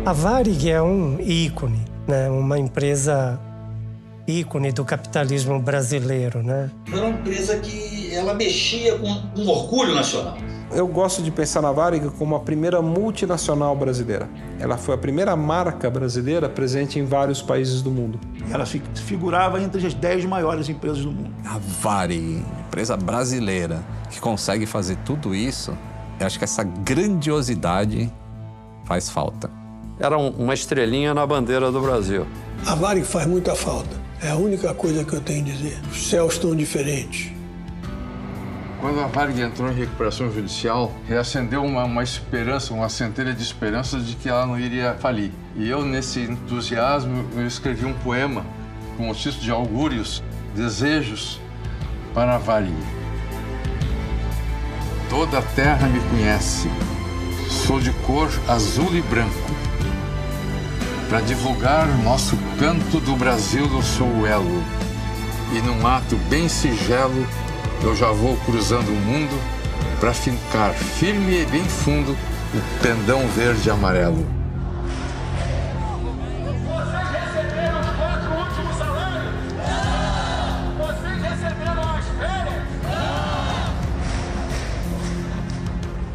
A Varig é um ícone, né? Uma empresa ícone do capitalismo brasileiro, né? Era uma empresa que ela mexia com um orgulho nacional. Eu gosto de pensar na Varig como a primeira multinacional brasileira. Ela foi a primeira marca brasileira presente em vários países do mundo. Ela figurava entre as 10 maiores empresas do mundo. A Varig, empresa brasileira, que consegue fazer tudo isso, eu acho que essa grandiosidade faz falta. Era uma estrelinha na bandeira do Brasil. A Varig faz muita falta. É a única coisa que eu tenho a dizer. Os céus estão diferentes. Quando a Varig entrou em recuperação judicial, reacendeu uma esperança, uma centelha de esperança de que ela não iria falir. E eu, nesse entusiasmo, eu escrevi um poema com o título de Augúrios, Desejos para a Varig. Toda a terra me conhece, sou de cor azul e branco. Para divulgar nosso canto do Brasil eu sou o elo. E num ato bem singelo, eu já vou cruzando o mundo para fincar firme e bem fundo o pendão verde e amarelo. Vocês receberam os 4 últimos salários? Vocês receberam as férias?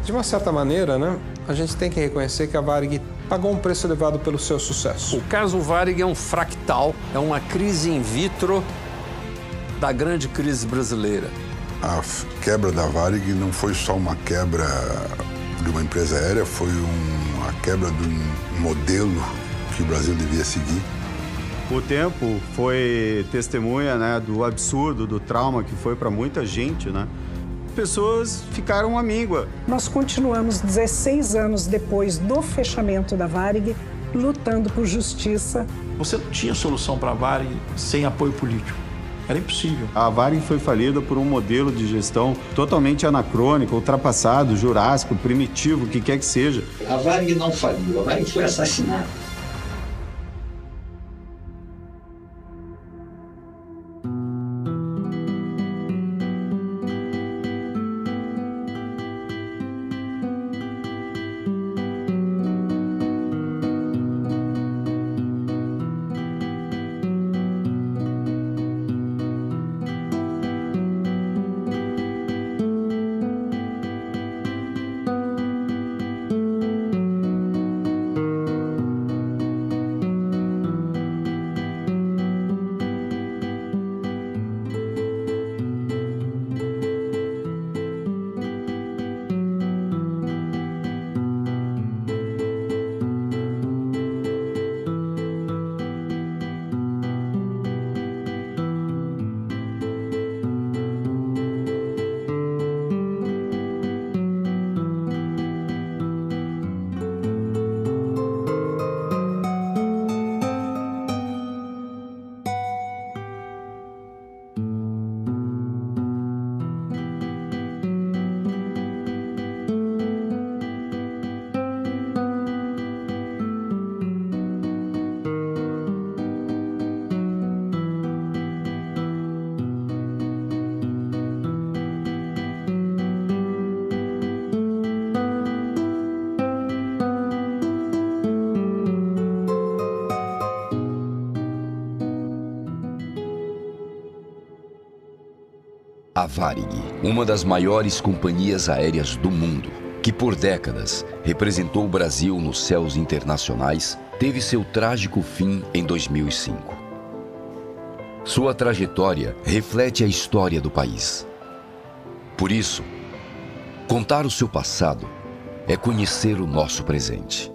De uma certa maneira, né, a gente tem que reconhecer que a Varig pagou um preço elevado pelo seu sucesso. O caso Varig é um fractal, é uma crise in vitro da grande crise brasileira. A quebra da Varig não foi só uma quebra de uma empresa aérea, foi uma quebra de um modelo que o Brasil devia seguir. O tempo foi testemunha, né, do absurdo, do trauma que foi para muita gente, né? Pessoas ficaram à míngua. Nós continuamos 16 anos depois do fechamento da Varig, lutando por justiça. Você não tinha solução para a Varig sem apoio político. Era impossível. A Varig foi falida por um modelo de gestão totalmente anacrônico, ultrapassado, jurássico, primitivo, o que quer que seja. A Varig não faliu, a Varig foi assassinada. A Varig, uma das maiores companhias aéreas do mundo, que por décadas representou o Brasil nos céus internacionais, teve seu trágico fim em 2005. Sua trajetória reflete a história do país. Por isso, contar o seu passado é conhecer o nosso presente.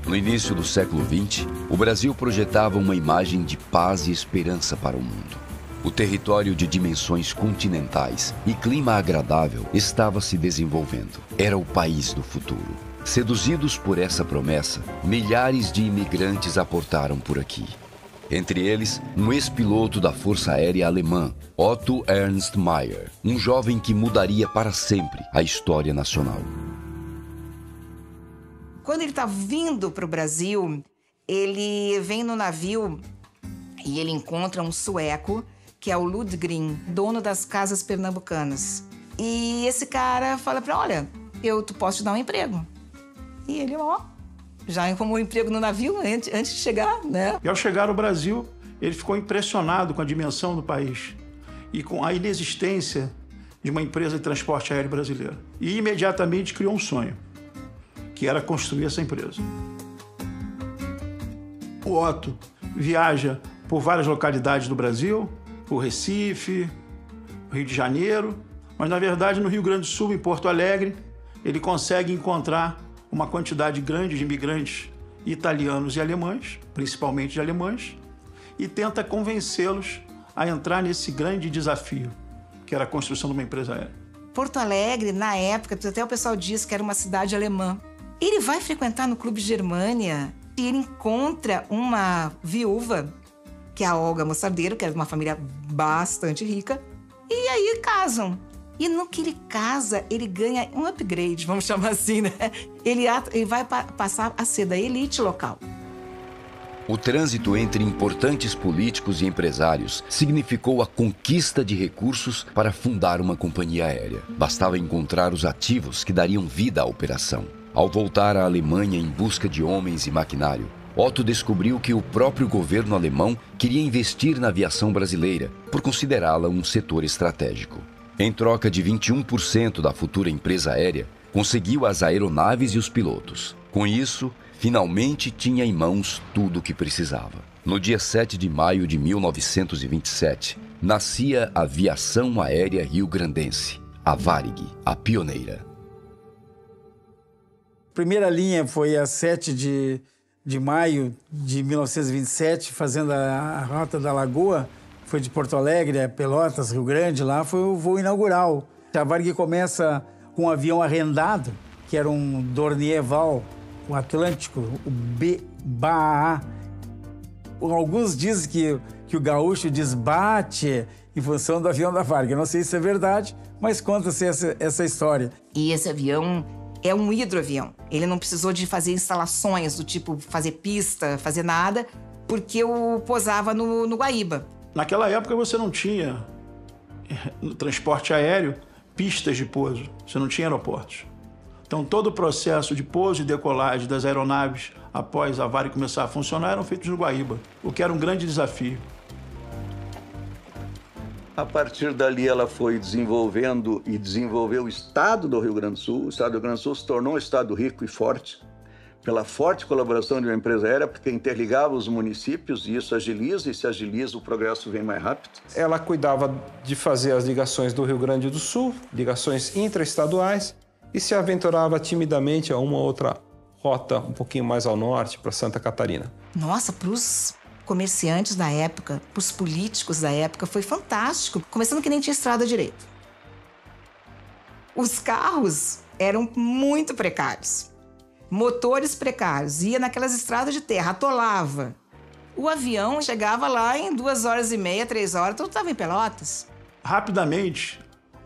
No início do século XX, o Brasil projetava uma imagem de paz e esperança para o mundo. O território de dimensões continentais e clima agradável estava se desenvolvendo. Era o país do futuro. Seduzidos por essa promessa, milhares de imigrantes aportaram por aqui. Entre eles, um ex-piloto da Força Aérea Alemã, Otto Ernst Mayr, um jovem que mudaria para sempre a história nacional. Quando ele está vindo para o Brasil, ele vem no navio E ele encontra um sueco, que é o Ludgren, dono das casas pernambucanas. E esse cara fala pra ele, olha, tu posso te dar um emprego. E ele, já arrumou um emprego no navio antes de chegar, né? E ao chegar ao Brasil, ele ficou impressionado com a dimensão do país e com a inexistência de uma empresa de transporte aéreo brasileira. E imediatamente criou um sonho, que era construir essa empresa. O Otto viaja por várias localidades do Brasil, por Recife, Rio de Janeiro, mas na verdade no Rio Grande do Sul, em Porto Alegre, ele consegue encontrar uma quantidade grande de imigrantes italianos e alemães, principalmente de alemães, e tenta convencê-los a entrar nesse grande desafio, que era a construção de uma empresa aérea. Porto Alegre, na época, até o pessoal diz que era uma cidade alemã. Ele vai frequentar no Clube Germânia e ele encontra uma viúva, que é a Olga Mostardeiro, que era de uma família bastante rica, e aí casam. E no que ele casa, ele ganha um upgrade, vamos chamar assim, né? Ele vai passar a ser da elite local. O trânsito entre importantes políticos e empresários significou a conquista de recursos para fundar uma companhia aérea. Bastava encontrar os ativos que dariam vida à operação. Ao voltar à Alemanha em busca de homens e maquinário, Otto descobriu que o próprio governo alemão queria investir na aviação brasileira por considerá-la um setor estratégico. Em troca de 21% da futura empresa aérea, conseguiu as aeronaves e os pilotos. Com isso, finalmente tinha em mãos tudo o que precisava. No dia 7 de maio de 1927, nascia a Aviação Aérea Rio-Grandense, a Varig, a pioneira. A primeira linha foi a 7 de maio de 1927, fazendo a Rota da Lagoa. Foi de Porto Alegre a Pelotas, Rio Grande, lá foi o voo inaugural. A Varig começa com um avião arrendado, que era um Dornier Val, um Atlântico, o BAA. Alguns dizem que o gaúcho desbate em função do avião da Varig. Eu não sei se é verdade, mas conta-se essa história. E esse avião é um hidroavião. Ele não precisou de fazer instalações do tipo fazer pista, fazer nada, porque pousava no Guaíba. Naquela época você não tinha, no transporte aéreo, pistas de pouso. Você não tinha aeroportos. Então todo o processo de pouso e decolagem das aeronaves após a Varig começar a funcionar eram feitos no Guaíba, o que era um grande desafio. A partir dali ela foi desenvolvendo e desenvolveu o estado do Rio Grande do Sul. O estado do Rio Grande do Sul se tornou um estado rico e forte, pela forte colaboração de uma empresa aérea, porque interligava os municípios, e isso agiliza, e se agiliza o progresso vem mais rápido. Ela cuidava de fazer as ligações do Rio Grande do Sul, ligações intraestaduais, e se aventurava timidamente a uma outra rota um pouquinho mais ao norte, para Santa Catarina. Nossa, para os comerciantes da época, para os políticos da época, foi fantástico. Começando que nem tinha estrada direito. Os carros eram muito precários. Motores precários, ia naquelas estradas de terra, atolava. O avião chegava lá em 2h30, 3 horas, tudo estava em Pelotas. Rapidamente,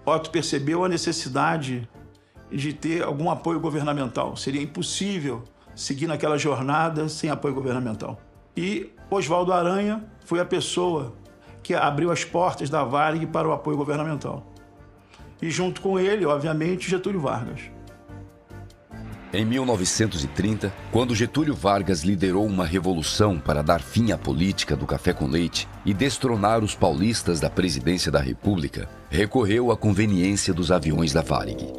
Otto percebeu a necessidade de ter algum apoio governamental. Seria impossível seguir naquela jornada sem apoio governamental. E Oswaldo Aranha foi a pessoa que abriu as portas da Varig para o apoio governamental. E junto com ele, obviamente, Getúlio Vargas. Em 1930, quando Getúlio Vargas liderou uma revolução para dar fim à política do café com leite e destronar os paulistas da presidência da República, recorreu à conveniência dos aviões da Varig.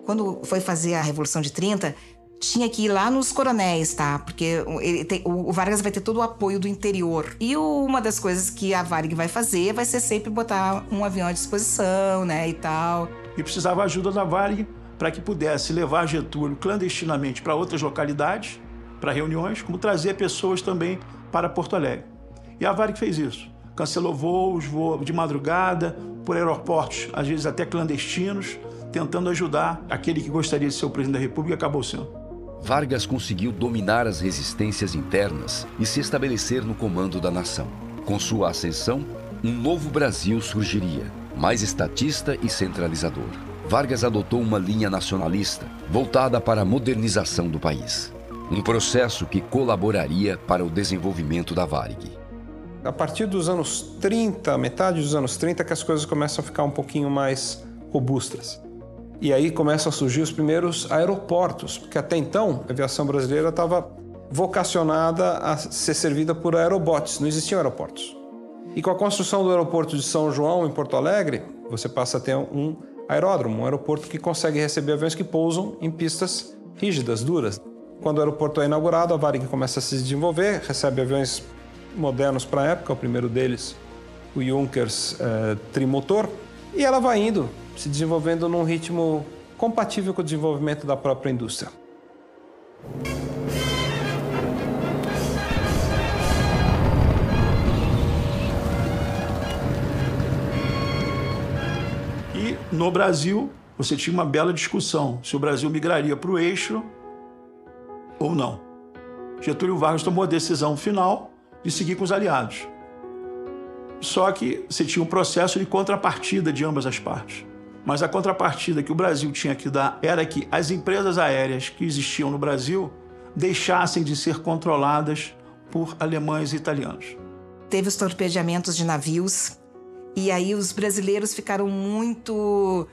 Quando foi fazer a Revolução de 30, tinha que ir lá nos coronéis, tá? Porque o Vargas vai ter todo o apoio do interior. E uma das coisas que a Varig vai fazer vai ser sempre botar um avião à disposição, né, e tal. E precisava a ajuda da Varig para que pudesse levar Getúlio clandestinamente para outras localidades, para reuniões, como trazer pessoas também para Porto Alegre. E a Varig fez isso. Cancelou voos de madrugada, por aeroportos, às vezes até clandestinos, tentando ajudar aquele que gostaria de ser o presidente da República e acabou sendo. Vargas conseguiu dominar as resistências internas e se estabelecer no comando da nação. Com sua ascensão, um novo Brasil surgiria, mais estatista e centralizador. Vargas adotou uma linha nacionalista, voltada para a modernização do país. Um processo que colaboraria para o desenvolvimento da Varig. A partir dos anos 30, metade dos anos 30, que as coisas começam a ficar um pouquinho mais robustas. E aí começam a surgir os primeiros aeroportos, porque até então a aviação brasileira estava vocacionada a ser servida por aerobotes, não existiam aeroportos. E com a construção do aeroporto de São João, em Porto Alegre, você passa a ter um aeródromo, um aeroporto que consegue receber aviões que pousam em pistas rígidas, duras. Quando o aeroporto é inaugurado, a Varig começa a se desenvolver, recebe aviões modernos para a época, o primeiro deles, o Junkers trimotor, e ela vai indo, se desenvolvendo num ritmo compatível com o desenvolvimento da própria indústria. E no Brasil, você tinha uma bela discussão se o Brasil migraria para o eixo ou não. Getúlio Vargas tomou a decisão final de seguir com os aliados. Só que você tinha um processo de contrapartida de ambas as partes. Mas a contrapartida que o Brasil tinha que dar era que as empresas aéreas que existiam no Brasil deixassem de ser controladas por alemães e italianos. Teve os torpedeamentos de navios, e aí os brasileiros ficaram muito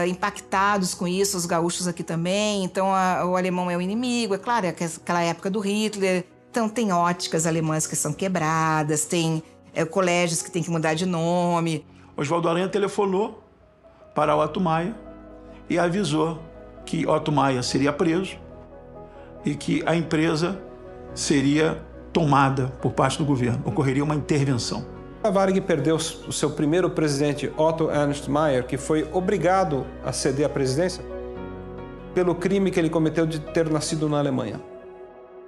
impactados com isso, os gaúchos aqui também. Então o alemão é o inimigo, é claro, é aquela época do Hitler. Então tem óticas alemãs que são quebradas, tem colégios que tem que mudar de nome. Oswaldo Aranha telefonou para Otto Maia e avisou que Otto Maia seria preso e que a empresa seria tomada por parte do governo. Ocorreria uma intervenção. A Varig perdeu o seu primeiro presidente, Otto Ernst Mayr, que foi obrigado a ceder à presidência pelo crime que ele cometeu de ter nascido na Alemanha.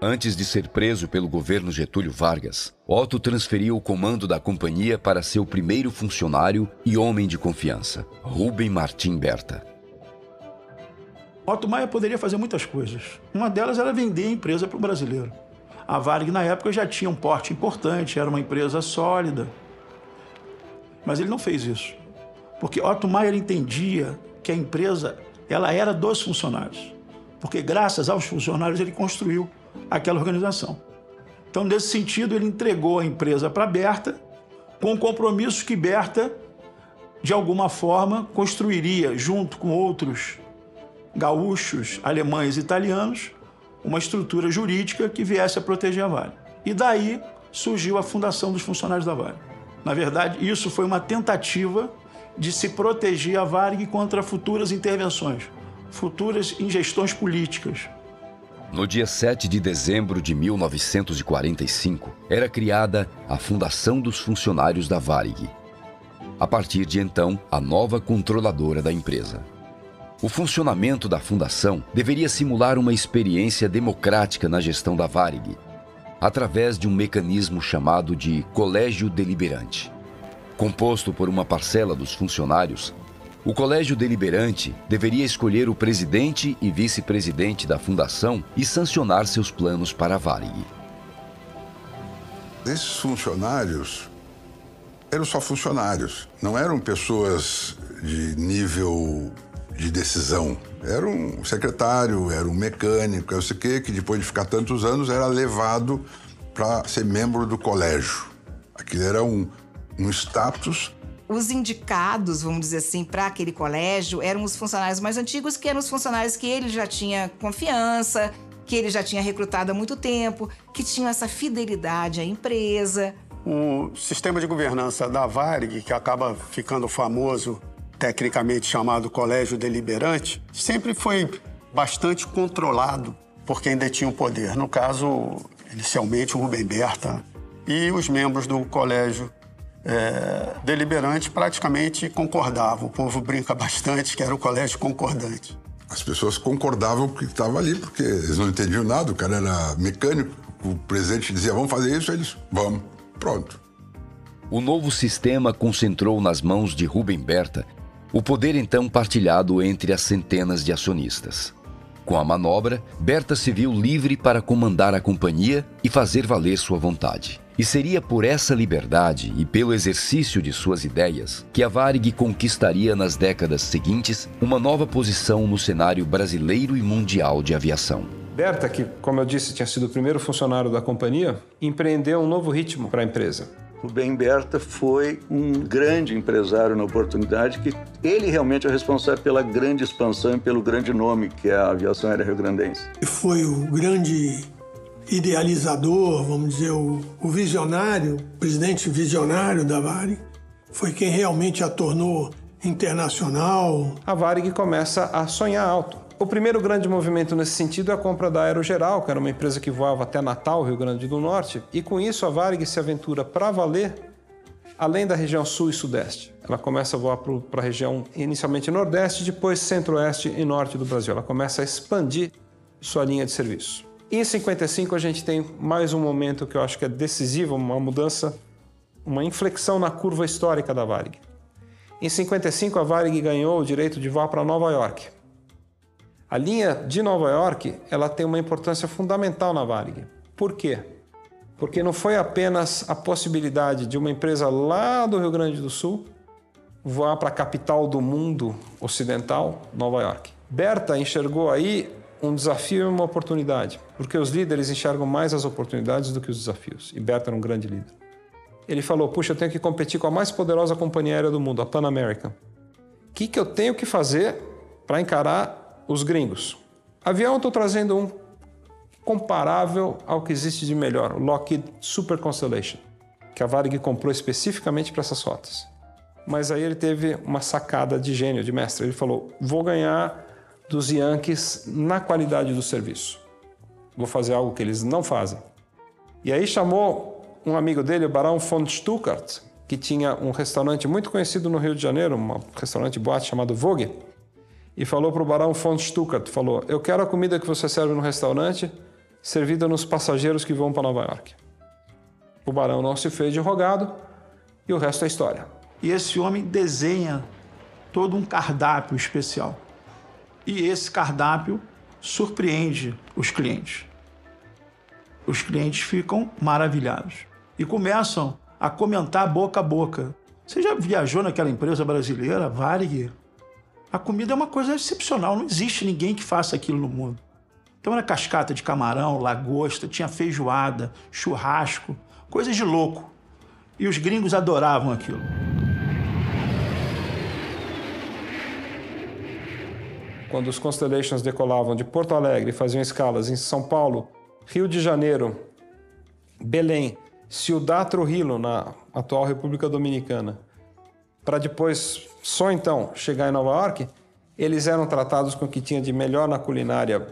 Antes de ser preso pelo governo Getúlio Vargas, Otto transferiu o comando da companhia para seu primeiro funcionário e homem de confiança, Rubem Martim Berta. Otto Maia poderia fazer muitas coisas. Uma delas era vender a empresa para o brasileiro. A Varig, na época, já tinha um porte importante, era uma empresa sólida. Mas ele não fez isso. Porque Otto Maia entendia que a empresa ela era dos funcionários. Porque graças aos funcionários ele construiu aquela organização. Então, nesse sentido, ele entregou a empresa para Berta com o compromisso que Berta, de alguma forma, construiria, junto com outros gaúchos, alemães e italianos, uma estrutura jurídica que viesse a proteger a Varig. E daí surgiu a fundação dos funcionários da Varig. Na verdade, isso foi uma tentativa de se proteger a Varig contra futuras intervenções, futuras ingestões políticas. No dia 7 de dezembro de 1945, era criada a Fundação dos Funcionários da Varig. A partir de então, a nova controladora da empresa. O funcionamento da fundação deveria simular uma experiência democrática na gestão da Varig, através de um mecanismo chamado de Colégio Deliberante. Composto por uma parcela dos funcionários, o Colégio Deliberante deveria escolher o presidente e vice-presidente da fundação e sancionar seus planos para a Varig. Esses funcionários eram só funcionários, não eram pessoas de nível de decisão. Era um secretário, era um mecânico, eu sei que depois de ficar tantos anos era levado para ser membro do colégio. Aquilo era um status. Os indicados, vamos dizer assim, para aquele colégio eram os funcionários mais antigos, que eram os funcionários que ele já tinha confiança, que ele já tinha recrutado há muito tempo, que tinham essa fidelidade à empresa. O sistema de governança da Varig, que acaba ficando famoso, tecnicamente chamado Colégio Deliberante, sempre foi bastante controlado por quem detinha o poder. No caso, inicialmente, o Rubem Berta e os membros do Colégio Deliberante praticamente concordavam. O povo brinca bastante que era o colégio concordante. As pessoas concordavam com o que estava ali, porque eles não entendiam nada, o cara era mecânico, o presidente dizia, vamos fazer isso, eles, vamos, pronto. O novo sistema concentrou nas mãos de Rubem Berta o poder então partilhado entre as centenas de acionistas. Com a manobra, Berta se viu livre para comandar a companhia e fazer valer sua vontade. E seria por essa liberdade e pelo exercício de suas ideias que a Varig conquistaria nas décadas seguintes uma nova posição no cenário brasileiro e mundial de aviação. Berta, que, como eu disse, tinha sido o primeiro funcionário da companhia, empreendeu um novo ritmo para a empresa. Rubem Berta foi um grande empresário na oportunidade, que ele realmente é responsável pela grande expansão e pelo grande nome que é a aviação aérea rio-grandense. Foi o grande idealizador, vamos dizer, o visionário, o presidente visionário da Varig, foi quem realmente a tornou internacional. A Varig começa a sonhar alto. O primeiro grande movimento nesse sentido é a compra da Aerogeral, que era uma empresa que voava até Natal, Rio Grande do Norte, e com isso a Varig se aventura para valer além da região sul e sudeste. Ela começa a voar para a região inicialmente nordeste, depois centro-oeste e norte do Brasil. Ela começa a expandir sua linha de serviço. E em 55 a gente tem mais um momento que eu acho que é decisivo, uma mudança, uma inflexão na curva histórica da Varig. Em 55 a Varig ganhou o direito de voar para Nova York. A linha de Nova York, ela tem uma importância fundamental na Varig. Por quê? Porque não foi apenas a possibilidade de uma empresa lá do Rio Grande do Sul voar para a capital do mundo ocidental, Nova York. Berta enxergou aí um desafio e uma oportunidade, porque os líderes enxergam mais as oportunidades do que os desafios. E Berta era um grande líder. Ele falou, puxa, eu tenho que competir com a mais poderosa companhia aérea do mundo, a Pan American. O que eu tenho que fazer para encarar os gringos? Avião, eu estou trazendo um comparável ao que existe de melhor, o Lockheed Super Constellation, que a Varig comprou especificamente para essas rotas. Mas aí ele teve uma sacada de gênio, de mestre. Ele falou, vou ganhar dos Yankees na qualidade do serviço. Vou fazer algo que eles não fazem. E aí chamou um amigo dele, o Barão von Stuttgart, que tinha um restaurante muito conhecido no Rio de Janeiro, um restaurante boate chamado Vogue, e falou para o Barão von Stuttgart, falou, eu quero a comida que você serve no restaurante servida nos passageiros que vão para Nova York. O Barão não se fez de rogado e o resto é história. E esse homem desenha todo um cardápio especial. E esse cardápio surpreende os clientes. Os clientes ficam maravilhados e começam a comentar boca a boca. Você já viajou naquela empresa brasileira, Varig? A comida é uma coisa excepcional, não existe ninguém que faça aquilo no mundo. Então era cascata de camarão, lagosta, tinha feijoada, churrasco, coisas de louco. E os gringos adoravam aquilo. Quando os Constellations decolavam de Porto Alegre e faziam escalas em São Paulo, Rio de Janeiro, Belém, Ciudad Trujillo, na atual República Dominicana, para depois, só então, chegar em Nova York, eles eram tratados com o que tinha de melhor na culinária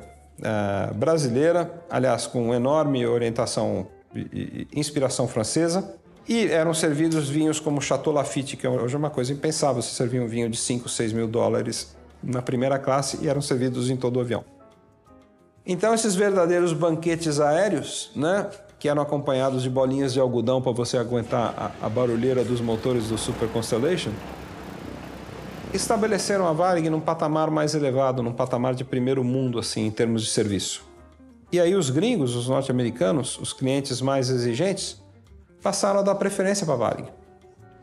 brasileira, aliás, com enorme orientação e inspiração francesa, e eram servidos vinhos como Chateau Lafite, que hoje é uma coisa impensável, você servia um vinho de 5, 6 mil dólares na primeira classe e eram servidos em todo o avião. Então, esses verdadeiros banquetes aéreos, né, que eram acompanhados de bolinhas de algodão para você aguentar a barulheira dos motores do Super Constellation, estabeleceram a Varig num patamar mais elevado, num patamar de primeiro mundo, assim, em termos de serviço. E aí os gringos, os norte-americanos, os clientes mais exigentes, passaram a dar preferência para a Varig.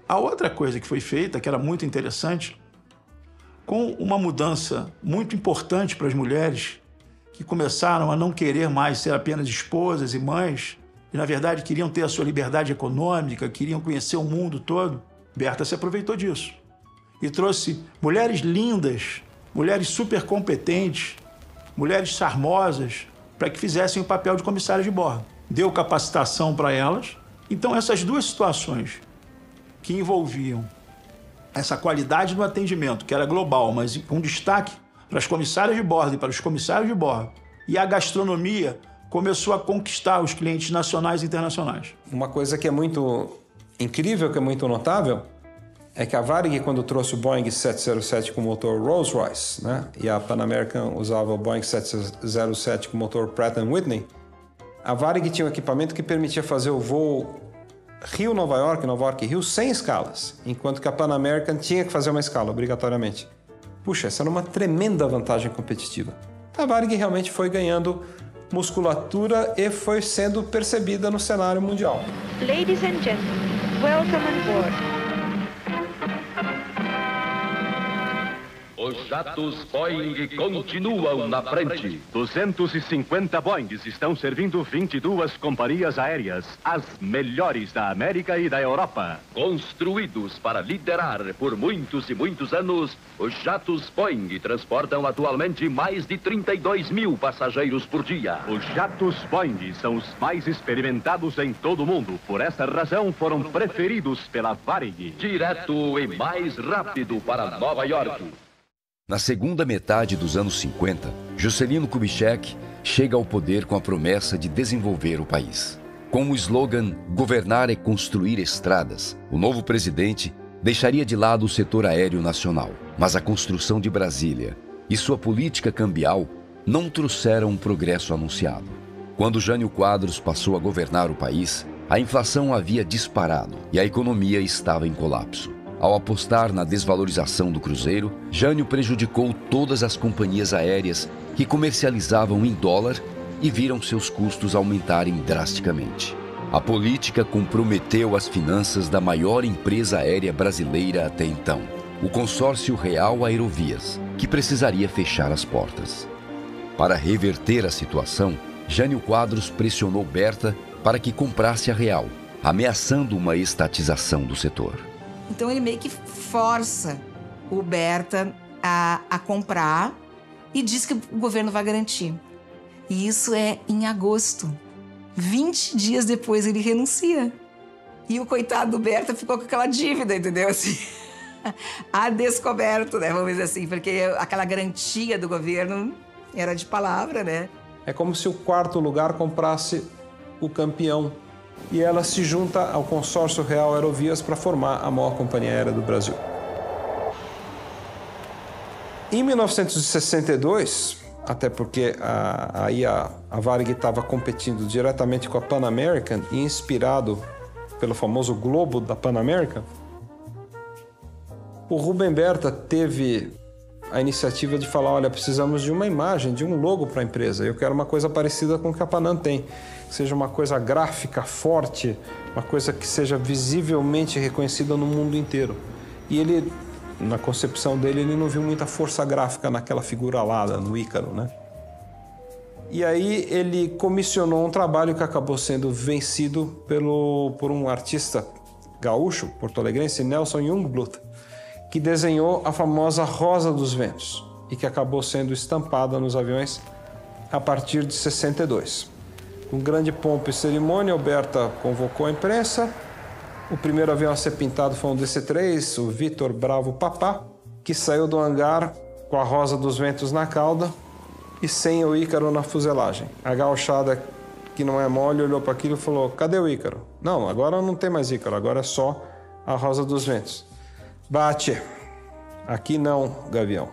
A outra coisa que foi feita, que era muito interessante, com uma mudança muito importante para as mulheres, que começaram a não querer mais ser apenas esposas e mães, e na verdade queriam ter a sua liberdade econômica, queriam conhecer o mundo todo, Berta se aproveitou disso. E trouxe mulheres lindas, mulheres super competentes, mulheres charmosas, para que fizessem o papel de comissárias de bordo. Deu capacitação para elas. Então essas duas situações que envolviam essa qualidade do atendimento, que era global, mas com destaque para as comissárias de bordo e para os comissários de bordo, e a gastronomia começou a conquistar os clientes nacionais e internacionais. Uma coisa que é muito incrível, que é muito notável, é que a Varig, quando trouxe o Boeing 707 com motor Rolls-Royce, né, e a Pan American usava o Boeing 707 com motor Pratt & Whitney, a Varig tinha um equipamento que permitia fazer o voo Rio-Nova York, Nova York-Rio, sem escalas, enquanto que a Pan American tinha que fazer uma escala, obrigatoriamente. Puxa, essa era uma tremenda vantagem competitiva. A Varig realmente foi ganhando musculatura e foi sendo percebida no cenário mundial. Ladies and gentlemen, welcome on board. Os jatos Boeing continuam na frente. 250 Boeings estão servindo 22 companhias aéreas, as melhores da América e da Europa. Construídos para liderar por muitos e muitos anos, os jatos Boeing transportam atualmente mais de 32 mil passageiros por dia. Os jatos Boeing são os mais experimentados em todo o mundo. Por essa razão, foram preferidos pela Varig. Direto e mais rápido para Nova York. Na segunda metade dos anos 50, Juscelino Kubitschek chega ao poder com a promessa de desenvolver o país. Com o slogan "Governar é construir estradas", o novo presidente deixaria de lado o setor aéreo nacional. Mas a construção de Brasília e sua política cambial não trouxeram o progresso anunciado. Quando Jânio Quadros passou a governar o país, a inflação havia disparado e a economia estava em colapso. Ao apostar na desvalorização do cruzeiro, Jânio prejudicou todas as companhias aéreas que comercializavam em dólar e viram seus custos aumentarem drasticamente. A política comprometeu as finanças da maior empresa aérea brasileira até então, o Consórcio Real Aerovias, que precisaria fechar as portas. Para reverter a situação, Jânio Quadros pressionou Berta para que comprasse a Real, ameaçando uma estatização do setor. Então ele meio que força o Berta a comprar e diz que o governo vai garantir. E isso é em agosto. 20 dias depois ele renuncia. E o coitado do Berta ficou com aquela dívida, entendeu? Assim, a descoberto, né? Vamos dizer assim, porque aquela garantia do governo era de palavra, né? É como se o quarto lugar comprasse o campeão. E ela se junta ao Consórcio Real Aerovias para formar a maior companhia aérea do Brasil. Em 1962, até porque a Varig estava competindo diretamente com a Pan American e inspirado pelo famoso globo da Pan American, o Rubem Berta teve a iniciativa de falar, olha, precisamos de uma imagem, de um logo para a empresa. Eu quero uma coisa parecida com o que a Panam tem. Que seja uma coisa gráfica, forte, uma coisa que seja visivelmente reconhecida no mundo inteiro. E ele, na concepção dele, ele não viu muita força gráfica naquela figura alada, no Ícaro, né? E aí ele comissionou um trabalho que acabou sendo vencido por um artista gaúcho, porto-alegrense, Nelson Jungblut, que desenhou a famosa Rosa dos Ventos e que acabou sendo estampada nos aviões a partir de 62. Com grande pompa e cerimônia, o Berta convocou a imprensa. O primeiro avião a ser pintado foi um DC-3, o Vitor Bravo Papá, que saiu do hangar com a Rosa dos Ventos na cauda e sem o Ícaro na fuselagem. A gauchada, que não é mole, olhou para aquilo e falou, cadê o Ícaro? Não, agora não tem mais Ícaro, agora é só a Rosa dos Ventos. Bate. Aqui não, Gavião.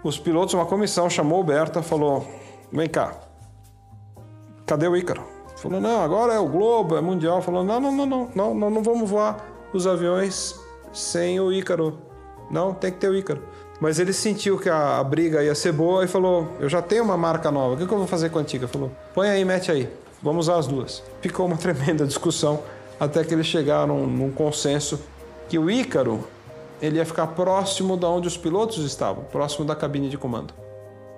Os pilotos, uma comissão, chamou o Berta, falou, vem cá, cadê o Ícaro? Falou, não, agora é o Globo, é Mundial. Falou, não vamos voar os aviões sem o Ícaro. Não, tem que ter o Ícaro. Mas ele sentiu que a briga ia ser boa e falou, eu já tenho uma marca nova, o que eu vou fazer com a antiga? Falou, põe aí, mete aí, vamos usar as duas. Ficou uma tremenda discussão até que eles chegaram num consenso que o Ícaro ele ia ficar próximo de onde os pilotos estavam, próximo da cabine de comando.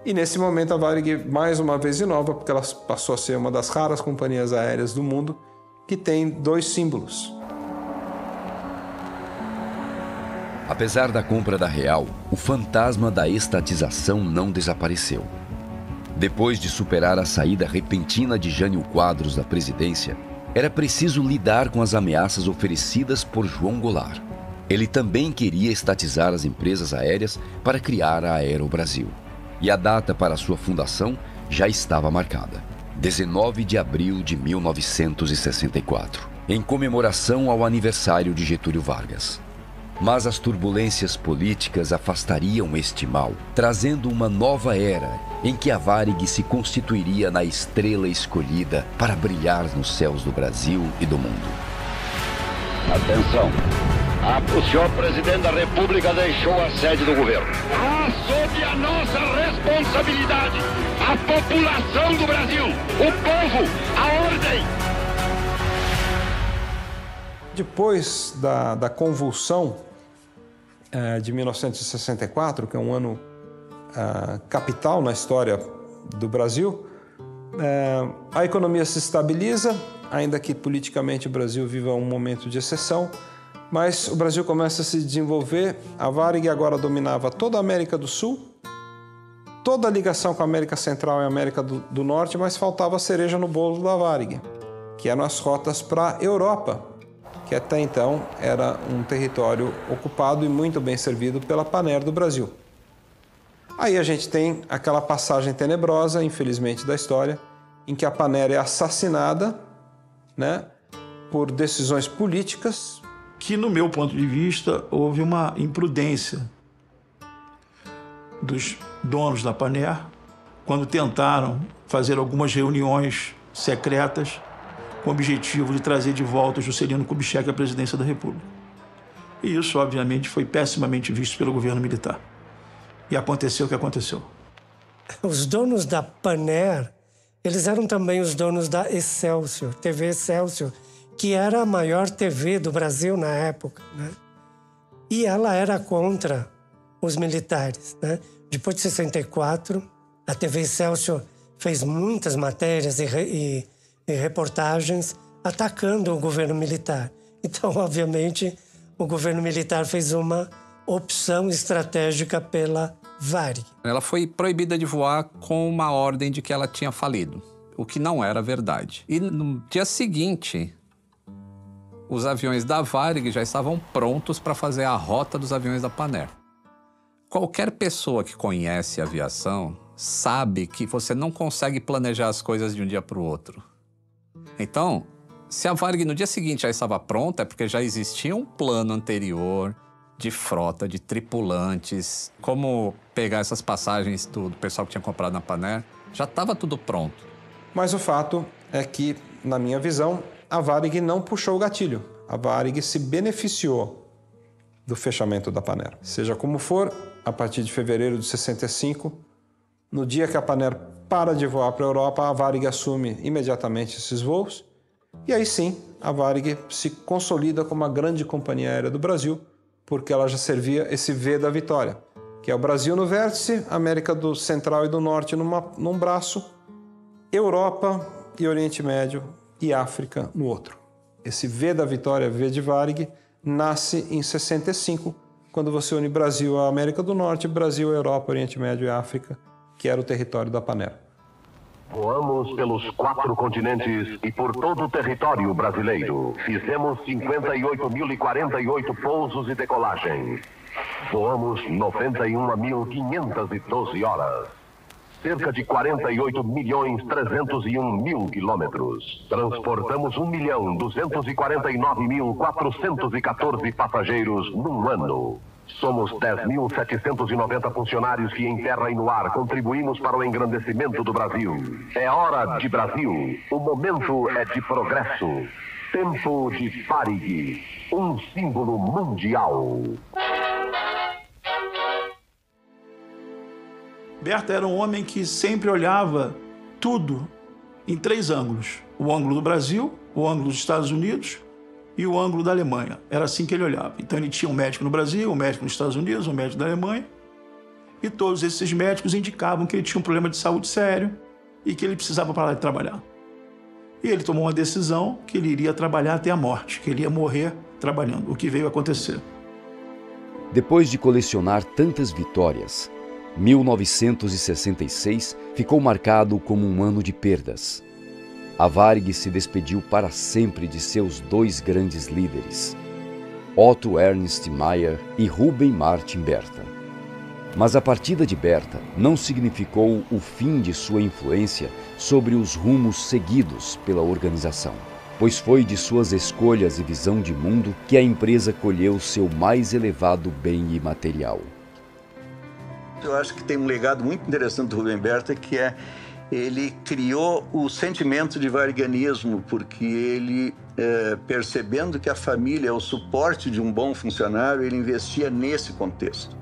E nesse momento a Varig, mais uma vez de nova, porque ela passou a ser uma das raras companhias aéreas do mundo que tem dois símbolos. Apesar da compra da Real, o fantasma da estatização não desapareceu. Depois de superar a saída repentina de Jânio Quadros da presidência, era preciso lidar com as ameaças oferecidas por João Goulart. Ele também queria estatizar as empresas aéreas para criar a Aerobrasil. E a data para sua fundação já estava marcada, 19 de abril de 1964, em comemoração ao aniversário de Getúlio Vargas. Mas as turbulências políticas afastariam este mal, trazendo uma nova era em que a Varig se constituiria na estrela escolhida para brilhar nos céus do Brasil e do mundo. Atenção! O senhor presidente da República deixou a sede do governo. Sob a nossa responsabilidade, a população do Brasil, o povo, a ordem. Depois da convulsão de 1964, que é um ano capital na história do Brasil, a economia se estabiliza, ainda que politicamente o Brasil viva um momento de exceção, mas o Brasil começa a se desenvolver. A Varig agora dominava toda a América do Sul, toda a ligação com a América Central e a América do Norte, mas faltava a cereja no bolo da Varig, que eram as rotas para a Europa, que até então era um território ocupado e muito bem servido pela Panair do Brasil. Aí a gente tem aquela passagem tenebrosa, infelizmente, da história, em que a Panair é assassinada, né, por decisões políticas. Que, no meu ponto de vista, houve uma imprudência dos donos da Panair quando tentaram fazer algumas reuniões secretas com o objetivo de trazer de volta Juscelino Kubitschek à presidência da República. E isso, obviamente, foi pessimamente visto pelo governo militar. E aconteceu o que aconteceu. Os donos da Panair, eles eram também os donos da Excelsior, TV Excelsior, que era a maior TV do Brasil na época, né? E ela era contra os militares, né? Depois de 64, a TV Excelsior fez muitas matérias e reportagens atacando o governo militar. Então, obviamente, o governo militar fez uma opção estratégica pela Varig. Ela foi proibida de voar com uma ordem de que ela tinha falido, o que não era verdade. E no dia seguinte, os aviões da Varig já estavam prontos para fazer a rota dos aviões da Panair. Qualquer pessoa que conhece aviação sabe que você não consegue planejar as coisas de um dia para o outro. Então, se a Varig no dia seguinte já estava pronta, é porque já existia um plano anterior de frota, de tripulantes, como pegar essas passagens do pessoal que tinha comprado na Panair, já estava tudo pronto. Mas o fato é que, na minha visão, a Varig não puxou o gatilho. A Varig se beneficiou do fechamento da Panair. Seja como for, a partir de fevereiro de 65, no dia que a Panair para de voar para a Europa, a Varig assume imediatamente esses voos. E aí sim, a Varig se consolida como a grande companhia aérea do Brasil, porque ela já servia esse V da vitória, que é o Brasil no vértice, América do Central e do Norte num braço, Europa e Oriente Médio e África no outro. Esse V da vitória, V de Varig, nasce em 65, quando você une Brasil à América do Norte, Brasil, Europa, Oriente Médio e África, que era o território da Panair. Voamos pelos 4 continentes e por todo o território brasileiro. Fizemos 58.048 pousos e decolagens. Voamos 91.512 horas. Cerca de 48.301.000 quilômetros. Transportamos 1.249.414 passageiros num ano. Somos 10.790 funcionários que em terra e no ar contribuímos para o engrandecimento do Brasil. É hora de Brasil. O momento é de progresso. Tempo de Varig, um símbolo mundial. Berta era um homem que sempre olhava tudo em 3 ângulos. O ângulo do Brasil, o ângulo dos Estados Unidos e o ângulo da Alemanha. Era assim que ele olhava. Então ele tinha um médico no Brasil, um médico nos Estados Unidos, um médico da Alemanha, e todos esses médicos indicavam que ele tinha um problema de saúde sério e que ele precisava parar de trabalhar. E ele tomou uma decisão que ele iria trabalhar até a morte, que ele ia morrer trabalhando, o que veio a acontecer. Depois de colecionar tantas vitórias, 1966 ficou marcado como um ano de perdas. A Varig se despediu para sempre de seus 2 grandes líderes, Otto Ernst Mayr e Ruben Martin Berta. Mas a partida de Berta não significou o fim de sua influência sobre os rumos seguidos pela organização, pois foi de suas escolhas e visão de mundo que a empresa colheu seu mais elevado bem imaterial. Eu acho que tem um legado muito interessante do Ruben Berta, que é ele criou o sentimento de variganismo, porque ele, percebendo que a família é o suporte de um bom funcionário, ele investia nesse contexto.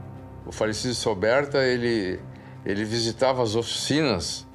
O falecido seu Berta, ele visitava as oficinas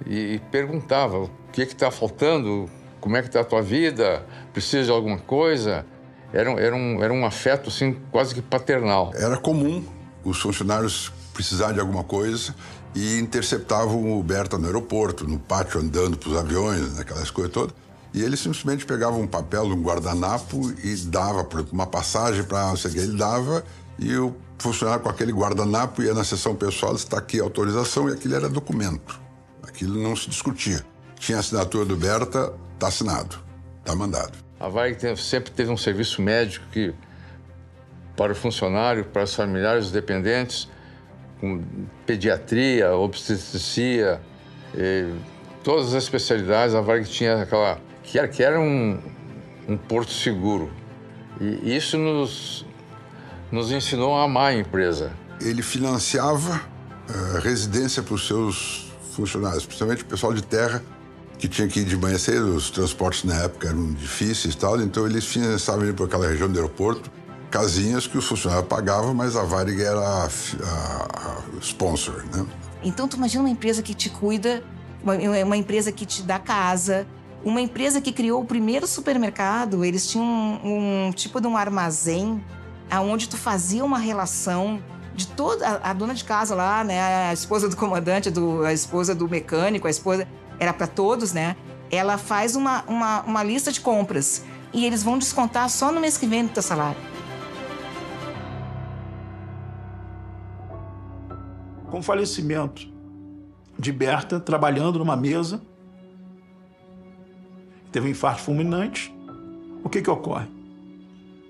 e perguntava o que está faltando, como é que está a tua vida, precisa de alguma coisa. Era um afeto, assim, quase que paternal. Era comum os funcionários precisarem de alguma coisa e interceptavam o Berta no aeroporto, no pátio, andando para os aviões, aquelas coisas todas. E ele simplesmente pegava um papel, um guardanapo e dava, por exemplo, uma passagem para não sei o que ele dava, e o funcionário com aquele guardanapo ia na seção pessoal, está aqui a autorização, e aquilo era documento. Aquilo não se discutia. Tinha a assinatura do Berta, está assinado, está mandado. A Varig sempre teve um serviço médico que, para o funcionário, para os familiares, os dependentes, com pediatria, obstetrícia, todas as especialidades, a Varig tinha aquela... que era um porto seguro. E isso nos ensinou a amar a empresa. Ele financiava residência para os seus funcionários, principalmente o pessoal de terra, que tinha que ir de manhã cedo, os transportes na época eram difíceis e tal, então eles financiavam ir para aquela região do aeroporto, casinhas que os funcionários pagavam, mas a Varig era a sponsor, né? Então, tu imagina uma empresa que te cuida, uma empresa que te dá casa, uma empresa que criou o primeiro supermercado. Eles tinham um tipo de um armazém onde tu fazia uma relação de toda a dona de casa lá, né? A esposa do comandante, a esposa do mecânico, a esposa... Era para todos, né? Ela faz uma lista de compras e eles vão descontar só no mês que vem do teu salário. Com o falecimento de Berta, trabalhando numa mesa, teve um infarto fulminante. O que ocorre?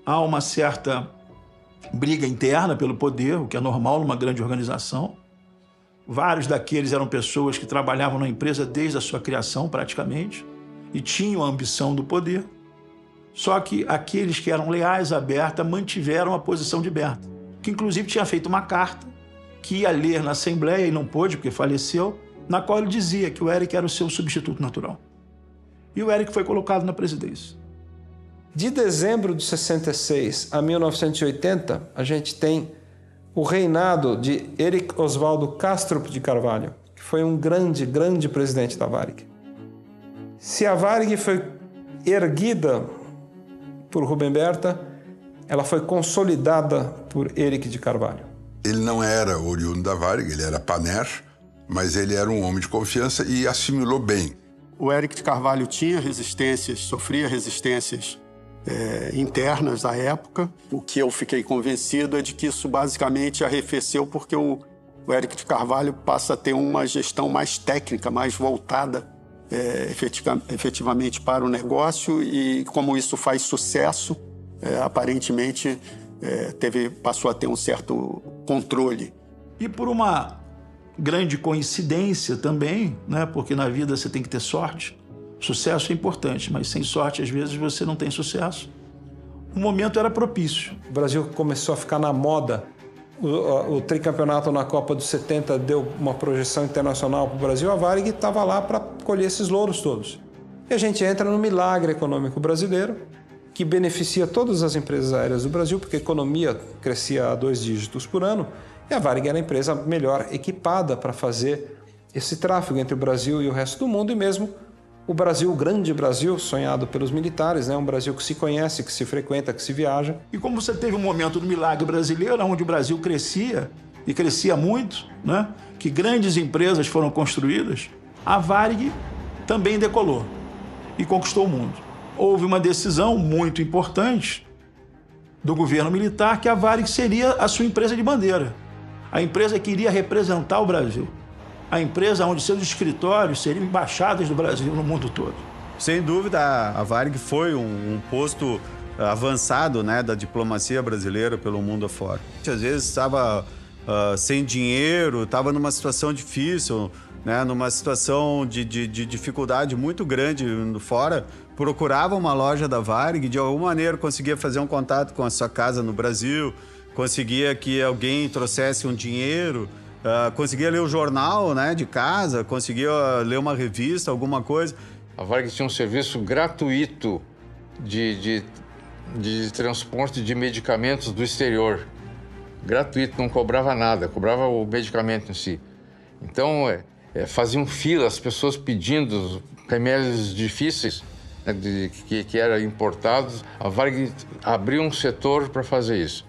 Há uma certa briga interna pelo poder, o que é normal numa grande organização. Vários daqueles eram pessoas que trabalhavam na empresa desde a sua criação, praticamente, e tinham a ambição do poder. Só que aqueles que eram leais a Berta mantiveram a posição de Berta, que inclusive tinha feito uma carta que ia ler na Assembleia, e não pôde porque faleceu, na qual ele dizia que o Eric era o seu substituto natural. E o Eric foi colocado na presidência. De dezembro de 66 a 1980, a gente tem o reinado de Eric Oswaldo Kastrup de Carvalho, que foi um grande, grande presidente da Varig. Se a Varig foi erguida por Rubem Berta, ela foi consolidada por Eric de Carvalho. Ele não era oriundo da Varig, ele era paner, mas ele era um homem de confiança e assimilou bem. O Eric de Carvalho tinha resistências, sofria resistências internas à época. O que eu fiquei convencido é de que isso basicamente arrefeceu porque o Eric de Carvalho passa a ter uma gestão mais técnica, mais voltada efetivamente para o negócio, e como isso faz sucesso, aparentemente passou a ter um certo controle. E por uma grande coincidência também, né? Porque na vida você tem que ter sorte. Sucesso é importante, mas sem sorte, às vezes, você não tem sucesso. O momento era propício. O Brasil começou a ficar na moda. O tricampeonato na Copa dos 70 deu uma projeção internacional para o Brasil. A Varig estava lá para colher esses louros todos. E a gente entra no milagre econômico brasileiro, que beneficia todas as empresas aéreas do Brasil, porque a economia crescia a 2 dígitos por ano, e a Varig era a empresa melhor equipada para fazer esse tráfego entre o Brasil e o resto do mundo, e mesmo o Brasil, o grande Brasil, sonhado pelos militares, né? Um Brasil que se conhece, que se frequenta, que se viaja. E como você teve um momento do milagre brasileiro, onde o Brasil crescia, e crescia muito, né? Que grandes empresas foram construídas, a Varig também decolou e conquistou o mundo. Houve uma decisão muito importante do governo militar que a Varig seria a sua empresa de bandeira. A empresa que iria representar o Brasil. A empresa onde seus escritórios seriam embaixadas do Brasil no mundo todo. Sem dúvida, a Varig foi um posto avançado, né, da diplomacia brasileira pelo mundo afora. Às vezes estava sem dinheiro, estava numa situação difícil, né, numa situação de dificuldade muito grande fora, procurava uma loja da Varig, de alguma maneira conseguia fazer um contato com a sua casa no Brasil, conseguia que alguém trouxesse um dinheiro, conseguia ler o jornal, né, de casa, conseguia ler uma revista, alguma coisa. A Varig tinha um serviço gratuito de transporte de medicamentos do exterior. Gratuito, não cobrava nada, cobrava o medicamento em si. Então, faziam fila, as pessoas pedindo remédios difíceis, que era importado, a Varig abriu um setor para fazer isso.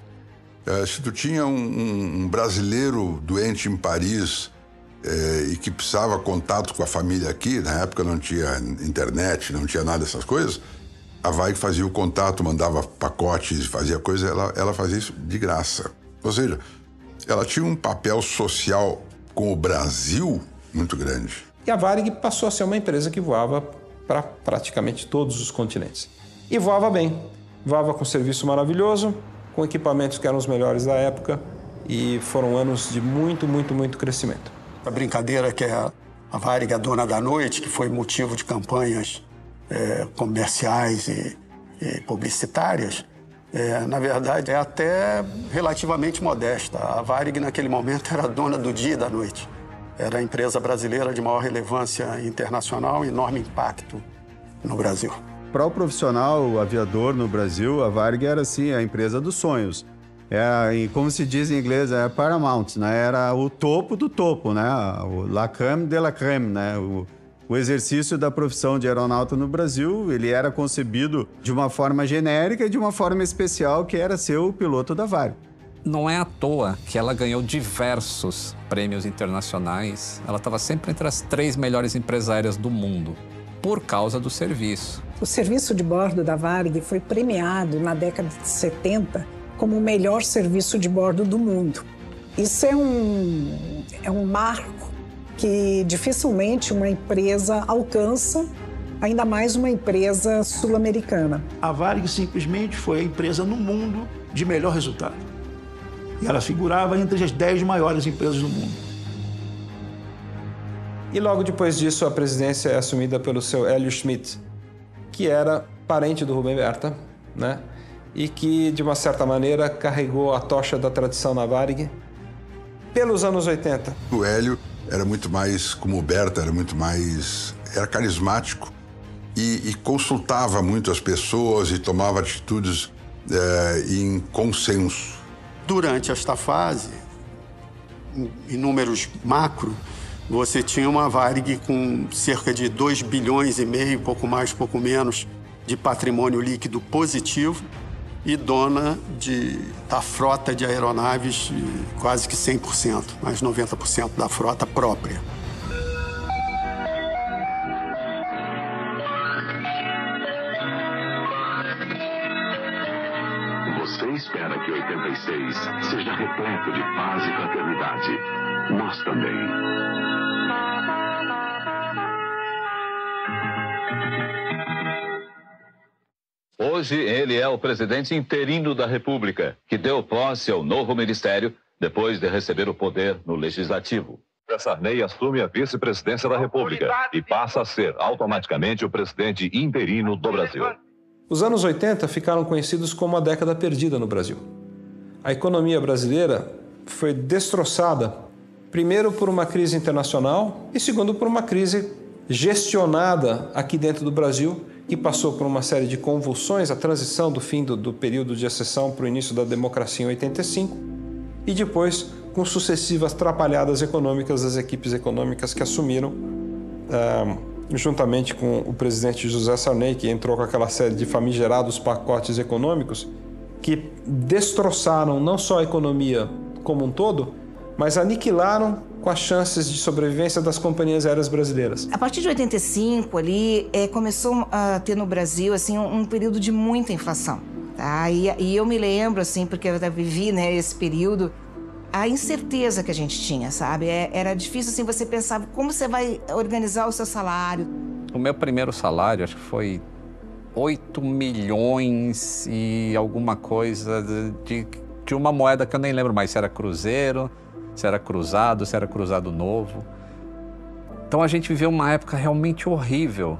Se tu tinha um brasileiro doente em Paris e que precisava contato com a família aqui, na época não tinha internet, não tinha nada dessas coisas, a Varig fazia o contato, mandava pacotes, fazia coisa, ela fazia isso de graça. Ou seja, ela tinha um papel social com o Brasil muito grande. E a Varig passou a ser uma empresa que voava para praticamente todos os continentes. E voava bem, voava com serviço maravilhoso, com equipamentos que eram os melhores da época, e foram anos de muito crescimento. A brincadeira que é a Varig, a dona da noite, que foi motivo de campanhas comerciais e publicitárias, na verdade é até relativamente modesta. A Varig naquele momento era dona do dia e da noite. Era a empresa brasileira de maior relevância internacional e enorme impacto no Brasil. Para o profissional, o aviador no Brasil, a Varig era assim, a empresa dos sonhos. Como se diz em inglês, é Paramount, né? Era o topo do topo, né? O la crème de la crème, né? O exercício da profissão de aeronauta no Brasil, ele era concebido de uma forma genérica e de uma forma especial, que era ser o piloto da Varig. Não é à toa que ela ganhou diversos prêmios internacionais. Ela estava sempre entre as 3 melhores empresas aéreas do mundo, por causa do serviço. O serviço de bordo da Varig foi premiado na década de 70 como o melhor serviço de bordo do mundo. Isso é um marco que dificilmente uma empresa alcança, ainda mais uma empresa sul-americana. A Varig simplesmente foi a empresa no mundo de melhor resultado. E ela figurava entre as 10 maiores empresas do mundo. E logo depois disso, a presidência é assumida pelo seu Hélio Schmidt, que era parente do Rubem Berta, né? E que, de uma certa maneira, carregou a tocha da tradição na Varig pelos anos 80. O Hélio era muito mais, como o Berta, era carismático e consultava muito as pessoas e tomava atitudes em consenso. Durante esta fase, em números macro, você tinha uma Varig com cerca de 2 bilhões e meio, pouco mais, pouco menos, de patrimônio líquido positivo e dona da frota de aeronaves quase que 100%, mais 90% da frota própria. Você espera que 86 seja repleto de paz e fraternidade. Nós também. Hoje, ele é o presidente interino da República, que deu posse ao novo ministério depois de receber o poder no Legislativo. Sarney assume a vice-presidência da República e passa a ser automaticamente o presidente interino do Brasil. Os anos 80 ficaram conhecidos como a década perdida no Brasil. A economia brasileira foi destroçada, primeiro por uma crise internacional e segundo por uma crise gestionada aqui dentro do Brasil, que passou por uma série de convulsões, a transição do fim do período de exceção para o início da democracia em 85, e depois com sucessivas atrapalhadas econômicas das equipes econômicas que assumiram, juntamente com o presidente José Sarney, que entrou com aquela série de famigerados pacotes econômicos que destroçaram não só a economia como um todo, mas aniquilaram com as chances de sobrevivência das companhias aéreas brasileiras. A partir de 85, ali, começou a ter no Brasil assim, um período de muita inflação. Tá? E eu me lembro, assim, porque eu vivi, né, esse período, a incerteza que a gente tinha, sabe? Era difícil, assim, você pensava como você vai organizar o seu salário. O meu primeiro salário, acho que foi 8 milhões e alguma coisa de uma moeda que eu nem lembro mais, se era cruzeiro, se era cruzado novo. Então a gente viveu uma época realmente horrível.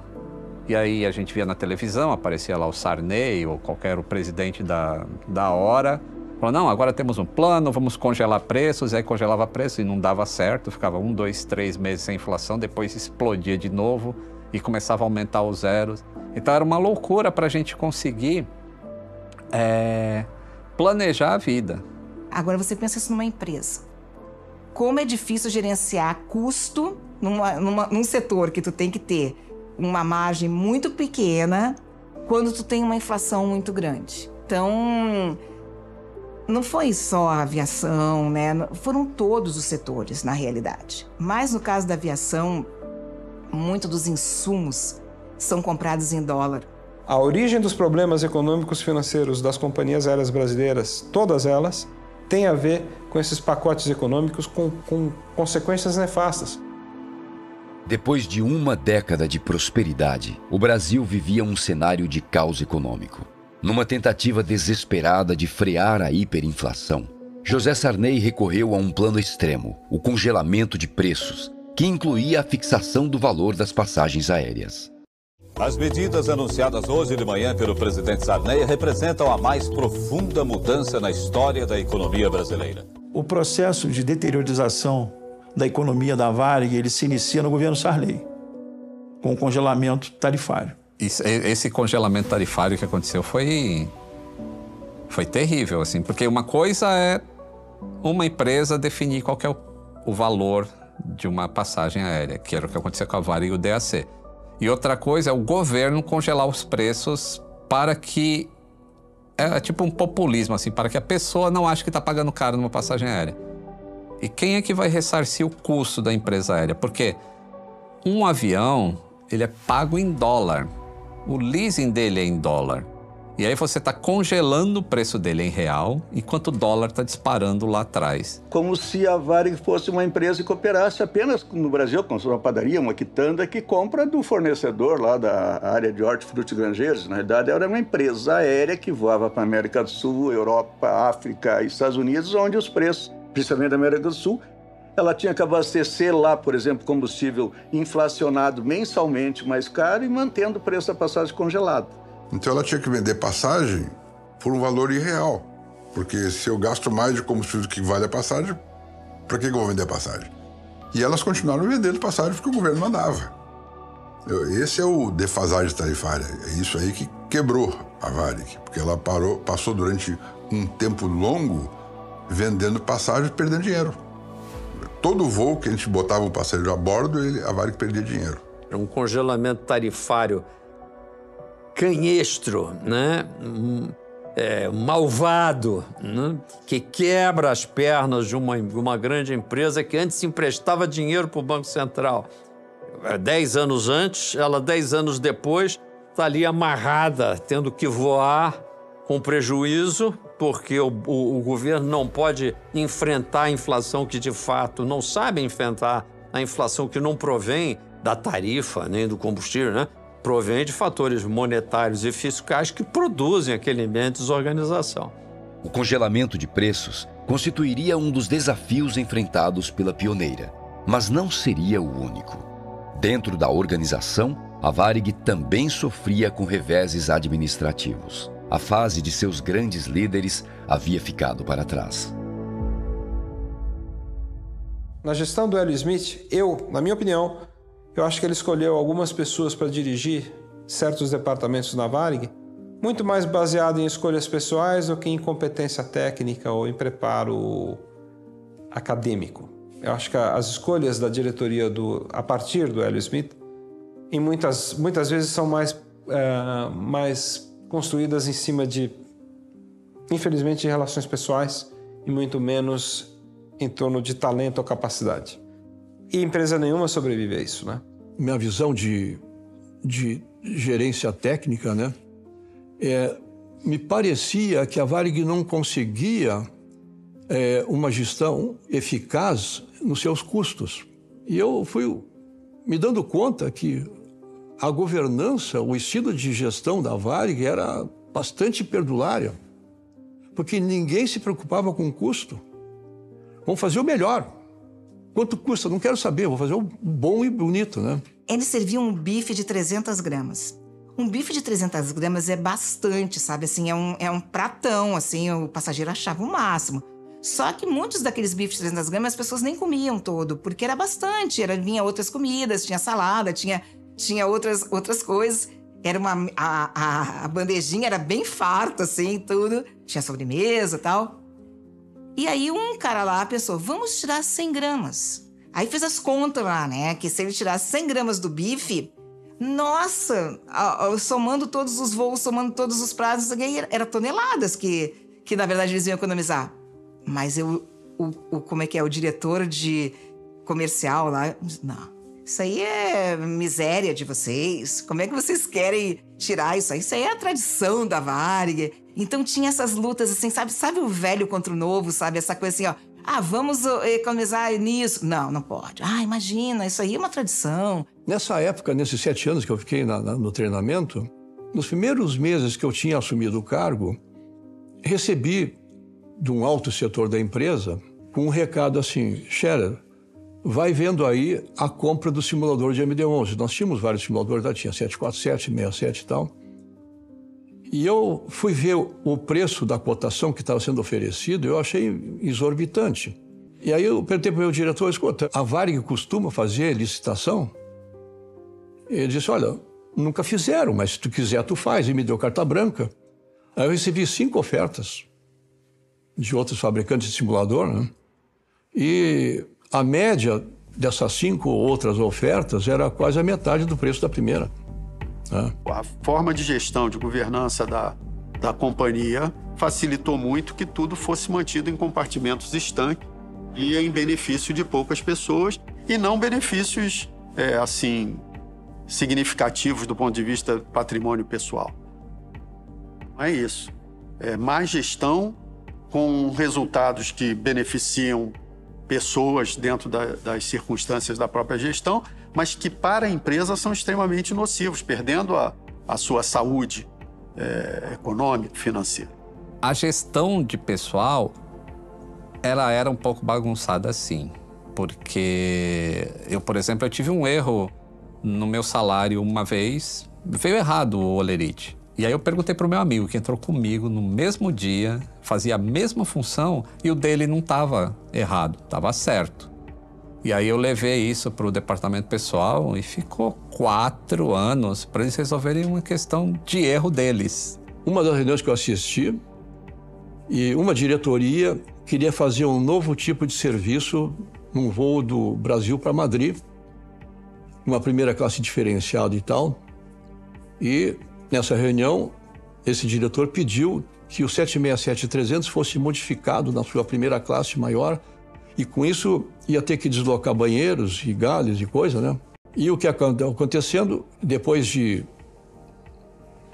E aí a gente via na televisão, aparecia lá o Sarney ou qualquer presidente da hora. Falou, não, agora temos um plano, vamos congelar preços. E aí congelava preço e não dava certo, ficava 1, 2, 3 meses sem inflação, depois explodia de novo e começava a aumentar os zeros. Então era uma loucura para a gente conseguir planejar a vida. Agora você pensa isso numa empresa. Como é difícil gerenciar custo num setor que tu tem que ter uma margem muito pequena quando tu tem uma inflação muito grande. Então, não foi só a aviação, né? Foram todos os setores, na realidade. Mas no caso da aviação, muito dos insumos são comprados em dólar. A origem dos problemas econômicos e financeiros das companhias aéreas brasileiras, todas elas, tem a ver com esses pacotes econômicos com consequências nefastas. Depois de uma década de prosperidade, o Brasil vivia um cenário de caos econômico. Numa tentativa desesperada de frear a hiperinflação, José Sarney recorreu a um plano extremo, o congelamento de preços, que incluía a fixação do valor das passagens aéreas. As medidas anunciadas hoje de manhã pelo presidente Sarney representam a mais profunda mudança na história da economia brasileira. O processo de deteriorização da economia da Varig, ele se inicia no governo Sarney, com o congelamento tarifário. Esse congelamento tarifário que aconteceu foi terrível, assim, porque uma coisa é uma empresa definir qual que é o valor de uma passagem aérea, que era o que aconteceu com a Varig e o DAC. E outra coisa é o governo congelar os preços para que... É tipo um populismo, assim, para que a pessoa não ache que está pagando caro numa passagem aérea. E quem é que vai ressarcir o custo da empresa aérea? Porque um avião, ele é pago em dólar. O leasing dele é em dólar. E aí você está congelando o preço dele em real, enquanto o dólar está disparando lá atrás. Como se a Varig fosse uma empresa que operasse apenas no Brasil, como uma padaria, uma quitanda, que compra do fornecedor lá da área de hortifruti granjeiros. Na realidade, era uma empresa aérea que voava para a América do Sul, Europa, África e Estados Unidos, onde os preços, principalmente da América do Sul, ela tinha que abastecer lá, por exemplo, combustível inflacionado mensalmente mais caro e mantendo o preço da passagem congelado. Então ela tinha que vender passagem por um valor irreal. Porque se eu gasto mais de combustível do que vale a passagem, para que eu vou vender passagem? E elas continuaram vendendo passagem porque o governo mandava. Esse é o defasagem tarifária. É isso aí que quebrou a Varig. Porque ela passou durante um tempo longo vendendo passagem e perdendo dinheiro. Todo voo que a gente botava o passageiro a bordo, a Varig perdia dinheiro. É um congelamento tarifário canhestro, né? Malvado, né? Que quebra as pernas de uma grande empresa que antes emprestava dinheiro para o Banco Central. 10 anos antes, ela 10 anos depois está ali amarrada, tendo que voar com prejuízo, porque o governo não pode enfrentar a inflação que de fato não sabe enfrentar, a inflação que não provém da tarifa nem do combustível, né? Provém de fatores monetários e fiscais que produzem aquele ambiente de desorganização. O congelamento de preços constituiria um dos desafios enfrentados pela pioneira, mas não seria o único. Dentro da organização, a Varig também sofria com reveses administrativos. A fase de seus grandes líderes havia ficado para trás. Na gestão do Hélio Smith, na minha opinião, eu acho que ele escolheu algumas pessoas para dirigir certos departamentos na Varig, muito mais baseado em escolhas pessoais do que em competência técnica ou em preparo acadêmico. Eu acho que as escolhas da diretoria a partir do Hélio Smith, muitas vezes são mais construídas em cima de, infelizmente, de relações pessoais e muito menos em torno de talento ou capacidade. E empresa nenhuma sobrevive a isso, né? Minha visão de gerência técnica, né? Me parecia que a Varig não conseguia uma gestão eficaz nos seus custos. E eu fui me dando conta que a governança, o estilo de gestão da Varig era bastante perdulária, porque ninguém se preocupava com o custo. Vamos fazer o melhor. Quanto custa? Não quero saber, vou fazer o bom e bonito, né? Eles serviam um bife de 300 gramas. Um bife de 300 gramas é bastante, sabe? Assim, é um pratão, assim, o passageiro achava o máximo. Só que muitos daqueles bifes de 300 gramas as pessoas nem comiam todo, porque era bastante. Vinha outras comidas, tinha salada, tinha outras coisas. A bandejinha era bem farta, assim, tudo. Tinha sobremesa e tal. E aí um cara lá pensou, vamos tirar 100 gramas. Aí fez as contas lá, né? Que se ele tirasse 100 gramas do bife, Nossa, somando todos os voos, somando todos os prazos, era toneladas que na verdade eles iam economizar. Mas como é que é? O diretor de comercial lá, não, isso aí é miséria de vocês. Como é que vocês querem tirar isso aí? Isso aí é a tradição da Varig. Então tinha essas lutas assim, sabe o velho contra o novo, sabe? Essa coisa assim, ó. Vamos economizar nisso. Não pode. Imagina, isso aí é uma tradição. Nessa época, nesses 7 anos que eu fiquei no treinamento, nos primeiros meses que eu tinha assumido o cargo, recebi de um alto setor da empresa com um recado assim: Scherer, vai vendo aí a compra do simulador de MD-11. Nós tínhamos vários simuladores, tinha 747, 67 e tal. E eu fui ver o preço da cotação que estava sendo oferecido, eu achei exorbitante. E aí eu perguntei para o meu diretor: escuta, a Varig costuma fazer licitação? Ele disse: olha, nunca fizeram, mas se tu quiser tu faz. E me deu carta branca. Aí eu recebi 5 ofertas de outros fabricantes de simulador, né? E a média dessas 5 outras ofertas era quase a metade do preço da primeira. A forma de gestão, de governança da companhia facilitou muito que tudo fosse mantido em compartimentos estanques e em benefício de poucas pessoas e não benefícios, assim, significativos do ponto de vista do patrimônio pessoal. Não é isso. É mais gestão com resultados que beneficiam pessoas dentro das circunstâncias da própria gestão, mas que para a empresa são extremamente nocivos, perdendo a sua saúde econômica, financeira. A gestão de pessoal, ela era um pouco bagunçada sim, porque eu, por exemplo, eu tive um erro no meu salário uma vez, veio errado o holerite. E aí eu perguntei para o meu amigo que entrou comigo no mesmo dia, fazia a mesma função e o dele não estava errado, estava certo. E aí eu levei isso para o departamento pessoal e ficou 4 anos para eles resolverem uma questão de erro deles. Uma das reuniões que eu assisti, e uma diretoria queria fazer um novo tipo de serviço num voo do Brasil para Madrid, uma primeira classe diferenciada e tal. E nessa reunião, esse diretor pediu que o 767-300 fosse modificado na sua primeira classe maior e com isso ia ter que deslocar banheiros e galhos e coisa, né? E o que acontecendo, depois de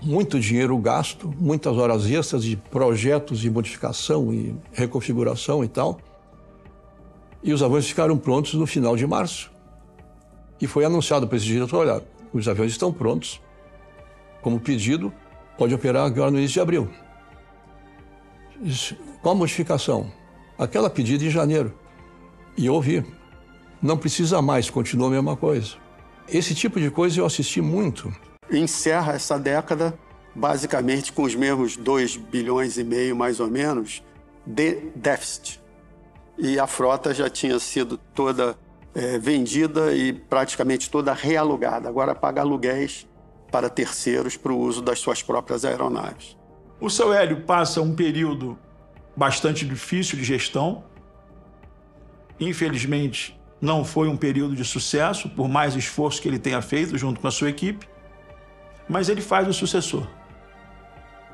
muito dinheiro gasto, muitas horas extras de projetos de modificação e reconfiguração e tal, e os aviões ficaram prontos no final de março. E foi anunciado para esse diretor: olha, os aviões estão prontos, como pedido, pode operar agora no início de abril. Qual a modificação? Aquela pedida em janeiro. E eu ouvi. Não precisa mais, continua a mesma coisa. Esse tipo de coisa eu assisti muito. Encerra essa década basicamente com os mesmos 2,5 bilhões, mais ou menos, de déficit. E a frota já tinha sido toda vendida e praticamente toda realugada. Agora paga aluguéis para terceiros para o uso das suas próprias aeronaves. O seu Hélio passa um período bastante difícil de gestão. Infelizmente, não foi um período de sucesso, por mais esforço que ele tenha feito junto com a sua equipe, mas ele faz o sucessor.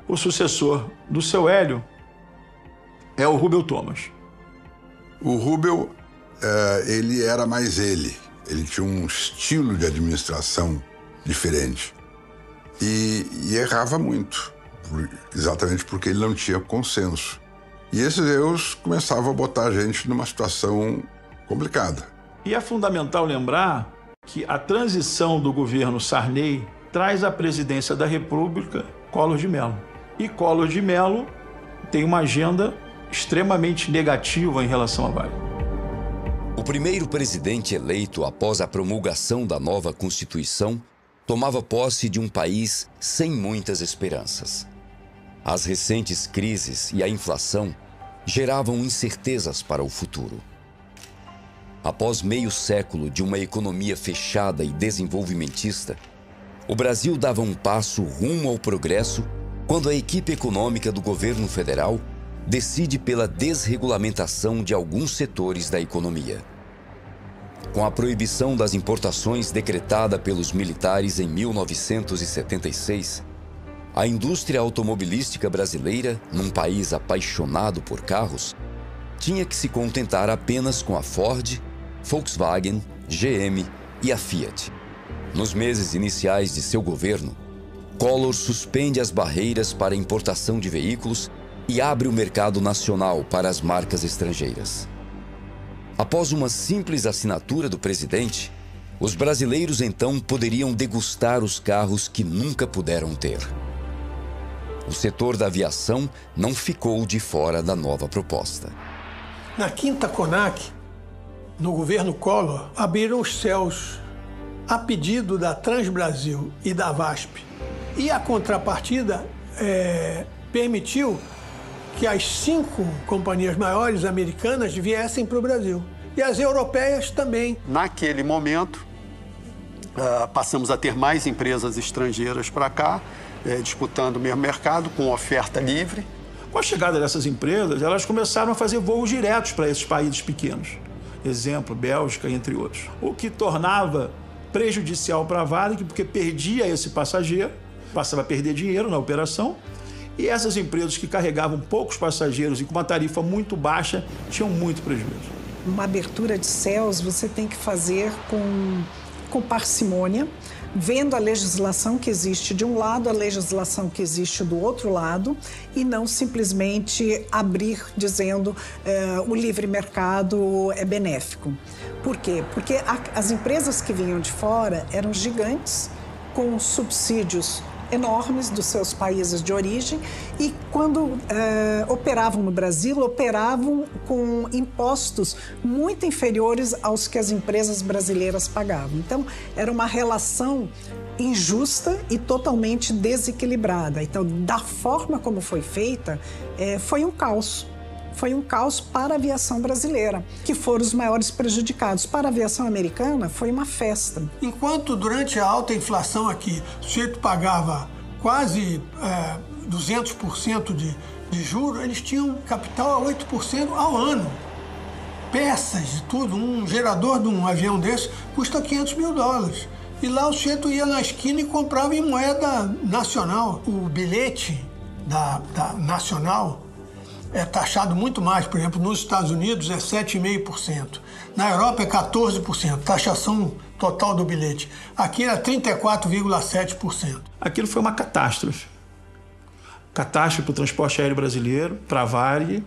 O sucessor do seu Hélio é o Rubel Thomas. O Rubel, ele era mais ele. Ele tinha um estilo de administração diferente. E errava muito, exatamente porque ele não tinha consenso. E esses erros começavam a botar a gente numa situação complicada. E é fundamental lembrar que a transição do governo Sarney traz à presidência da República Collor de Mello. E Collor de Mello tem uma agenda extremamente negativa em relação à Varig. O primeiro presidente eleito após a promulgação da nova Constituição tomava posse de um país sem muitas esperanças. As recentes crises e a inflação geravam incertezas para o futuro. Após meio século de uma economia fechada e desenvolvimentista, o Brasil dava um passo rumo ao progresso quando a equipe econômica do governo federal decide pela desregulamentação de alguns setores da economia. Com a proibição das importações decretada pelos militares em 1976, a indústria automobilística brasileira, num país apaixonado por carros, tinha que se contentar apenas com a Ford, Volkswagen, GM e a Fiat. Nos meses iniciais de seu governo, Collor suspende as barreiras para a importação de veículos e abre o mercado nacional para as marcas estrangeiras. Após uma simples assinatura do presidente, os brasileiros então poderiam degustar os carros que nunca puderam ter. O setor da aviação não ficou de fora da nova proposta. Na quinta CONAC, no governo Collor, abriram os céus a pedido da Transbrasil e da VASP. E a contrapartida permitiu que as 5 companhias maiores americanas viessem para o Brasil. E as europeias também. Naquele momento, passamos a ter mais empresas estrangeiras para cá, disputando o mesmo mercado, com oferta livre. Com a chegada dessas empresas, elas começaram a fazer voos diretos para esses países pequenos. Exemplo, Bélgica, entre outros. O que tornava prejudicial para a Varig, porque perdia esse passageiro, passava a perder dinheiro na operação, e essas empresas que carregavam poucos passageiros e com uma tarifa muito baixa tinham muito prejuízo. Uma abertura de céus você tem que fazer com parcimônia, vendo a legislação que existe de um lado, a legislação que existe do outro lado, e não simplesmente abrir dizendo o livre mercado é benéfico. Por quê? Porque as empresas que vinham de fora eram gigantes, com subsídios enormes dos seus países de origem, e quando operavam no Brasil, operavam com impostos muito inferiores aos que as empresas brasileiras pagavam. Então, era uma relação injusta e totalmente desequilibrada. Então, da forma como foi feita, foi um caos. Foi um caos para a aviação brasileira, que foram os maiores prejudicados. Para a aviação americana, foi uma festa. Enquanto durante a alta inflação aqui, o sujeito pagava quase 200% de juros, eles tinham capital a 8% ao ano. Peças de tudo, um gerador de um avião desse custa $500 mil. E lá o sujeito ia na esquina e comprava em moeda nacional. O bilhete da nacional é taxado muito mais. Por exemplo, nos Estados Unidos é 7,5%. Na Europa é 14%, taxação total do bilhete. Aqui era 34,7%. Aquilo foi uma catástrofe. Catástrofe para o transporte aéreo brasileiro, para a Varig,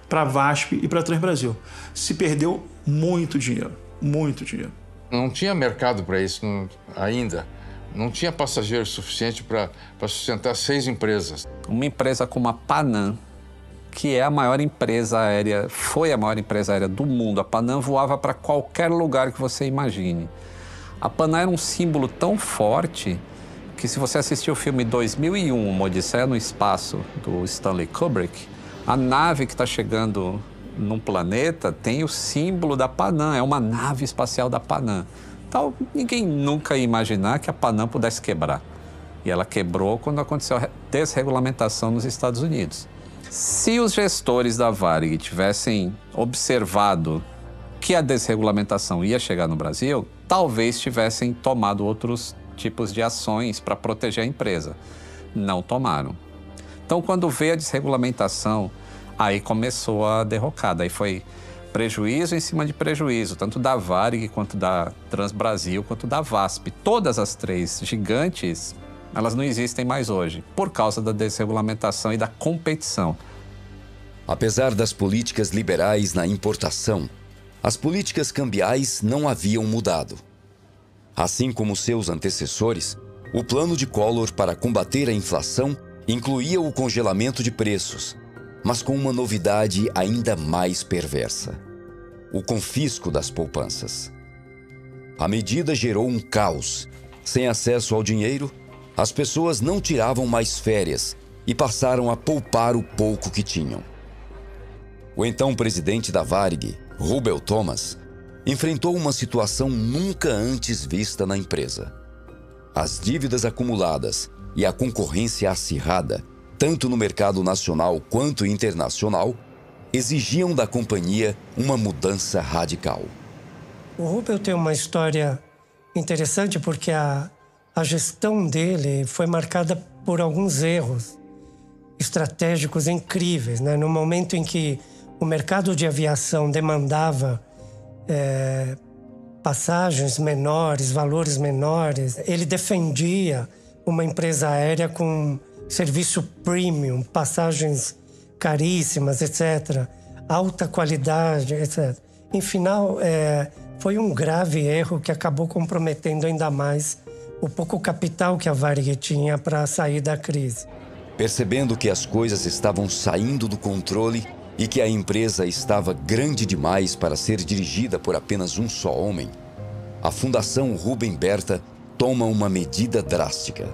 para a VASP e para a Transbrasil. Se perdeu muito dinheiro, muito dinheiro. Não tinha mercado para isso ainda. Não tinha passageiro suficiente para sustentar 6 empresas. Uma empresa como a Panam, que é a maior empresa aérea, foi a maior empresa aérea do mundo. A Panam voava para qualquer lugar que você imagine. A Panam era um símbolo tão forte que, se você assistir o filme 2001, Uma Odisseia no Espaço, do Stanley Kubrick, a nave que está chegando num planeta tem o símbolo da Panam, é uma nave espacial da Panam. Então, ninguém nunca ia imaginar que a Panam pudesse quebrar. E ela quebrou quando aconteceu a desregulamentação nos Estados Unidos. Se os gestores da Varig tivessem observado que a desregulamentação ia chegar no Brasil, talvez tivessem tomado outros tipos de ações para proteger a empresa. Não tomaram. Então, quando veio a desregulamentação, aí começou a derrocada. Aí foi prejuízo em cima de prejuízo, tanto da Varig, quanto da Transbrasil, quanto da VASP. Todas as 3 gigantes, elas não existem mais hoje, por causa da desregulamentação e da competição. Apesar das políticas liberais na importação, as políticas cambiais não haviam mudado. Assim como seus antecessores, o plano de Collor para combater a inflação incluía o congelamento de preços, mas com uma novidade ainda mais perversa: o confisco das poupanças. A medida gerou um caos. Sem acesso ao dinheiro, as pessoas não tiravam mais férias e passaram a poupar o pouco que tinham. O então presidente da Varig, Rubel Thomas, enfrentou uma situação nunca antes vista na empresa. As dívidas acumuladas e a concorrência acirrada, tanto no mercado nacional quanto internacional, exigiam da companhia uma mudança radical. O Rubel tem uma história interessante porque a gestão dele foi marcada por alguns erros estratégicos incríveis, né? No momento em que o mercado de aviação demandava passagens menores, valores menores, ele defendia uma empresa aérea com serviço premium, passagens caríssimas, etc., alta qualidade, etc. Em final, foi um grave erro que acabou comprometendo ainda mais o pouco capital que a Varig tinha para sair da crise. Percebendo que as coisas estavam saindo do controle e que a empresa estava grande demais para ser dirigida por apenas um só homem, a Fundação Rubem Berta toma uma medida drástica.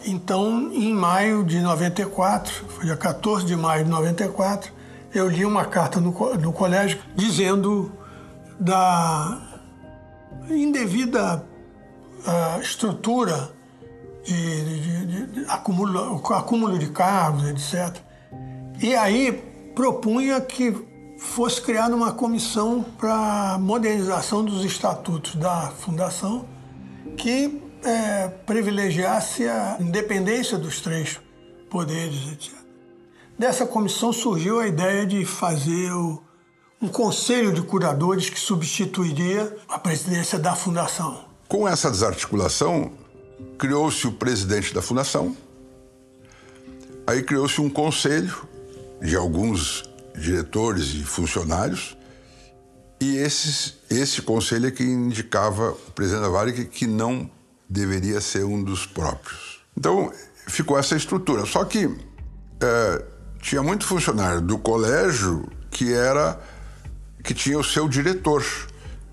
Então, em maio de 94, foi dia 14 de maio de 94, eu li uma carta no colégio dizendo da indevida estrutura de acúmulo de cargos, etc. E aí propunha que fosse criada uma comissão para modernização dos estatutos da Fundação que privilegiasse a independência dos três poderes, etc. Dessa comissão surgiu a ideia de fazer um conselho de curadores que substituiria a presidência da Fundação. Com essa desarticulação, criou-se o presidente da Fundação, aí criou-se um conselho de alguns diretores e funcionários, e esse conselho é que indicava o presidente da Varig que não deveria ser um dos próprios. Então, ficou essa estrutura. Só que tinha muito funcionário do colégio que tinha o seu diretor.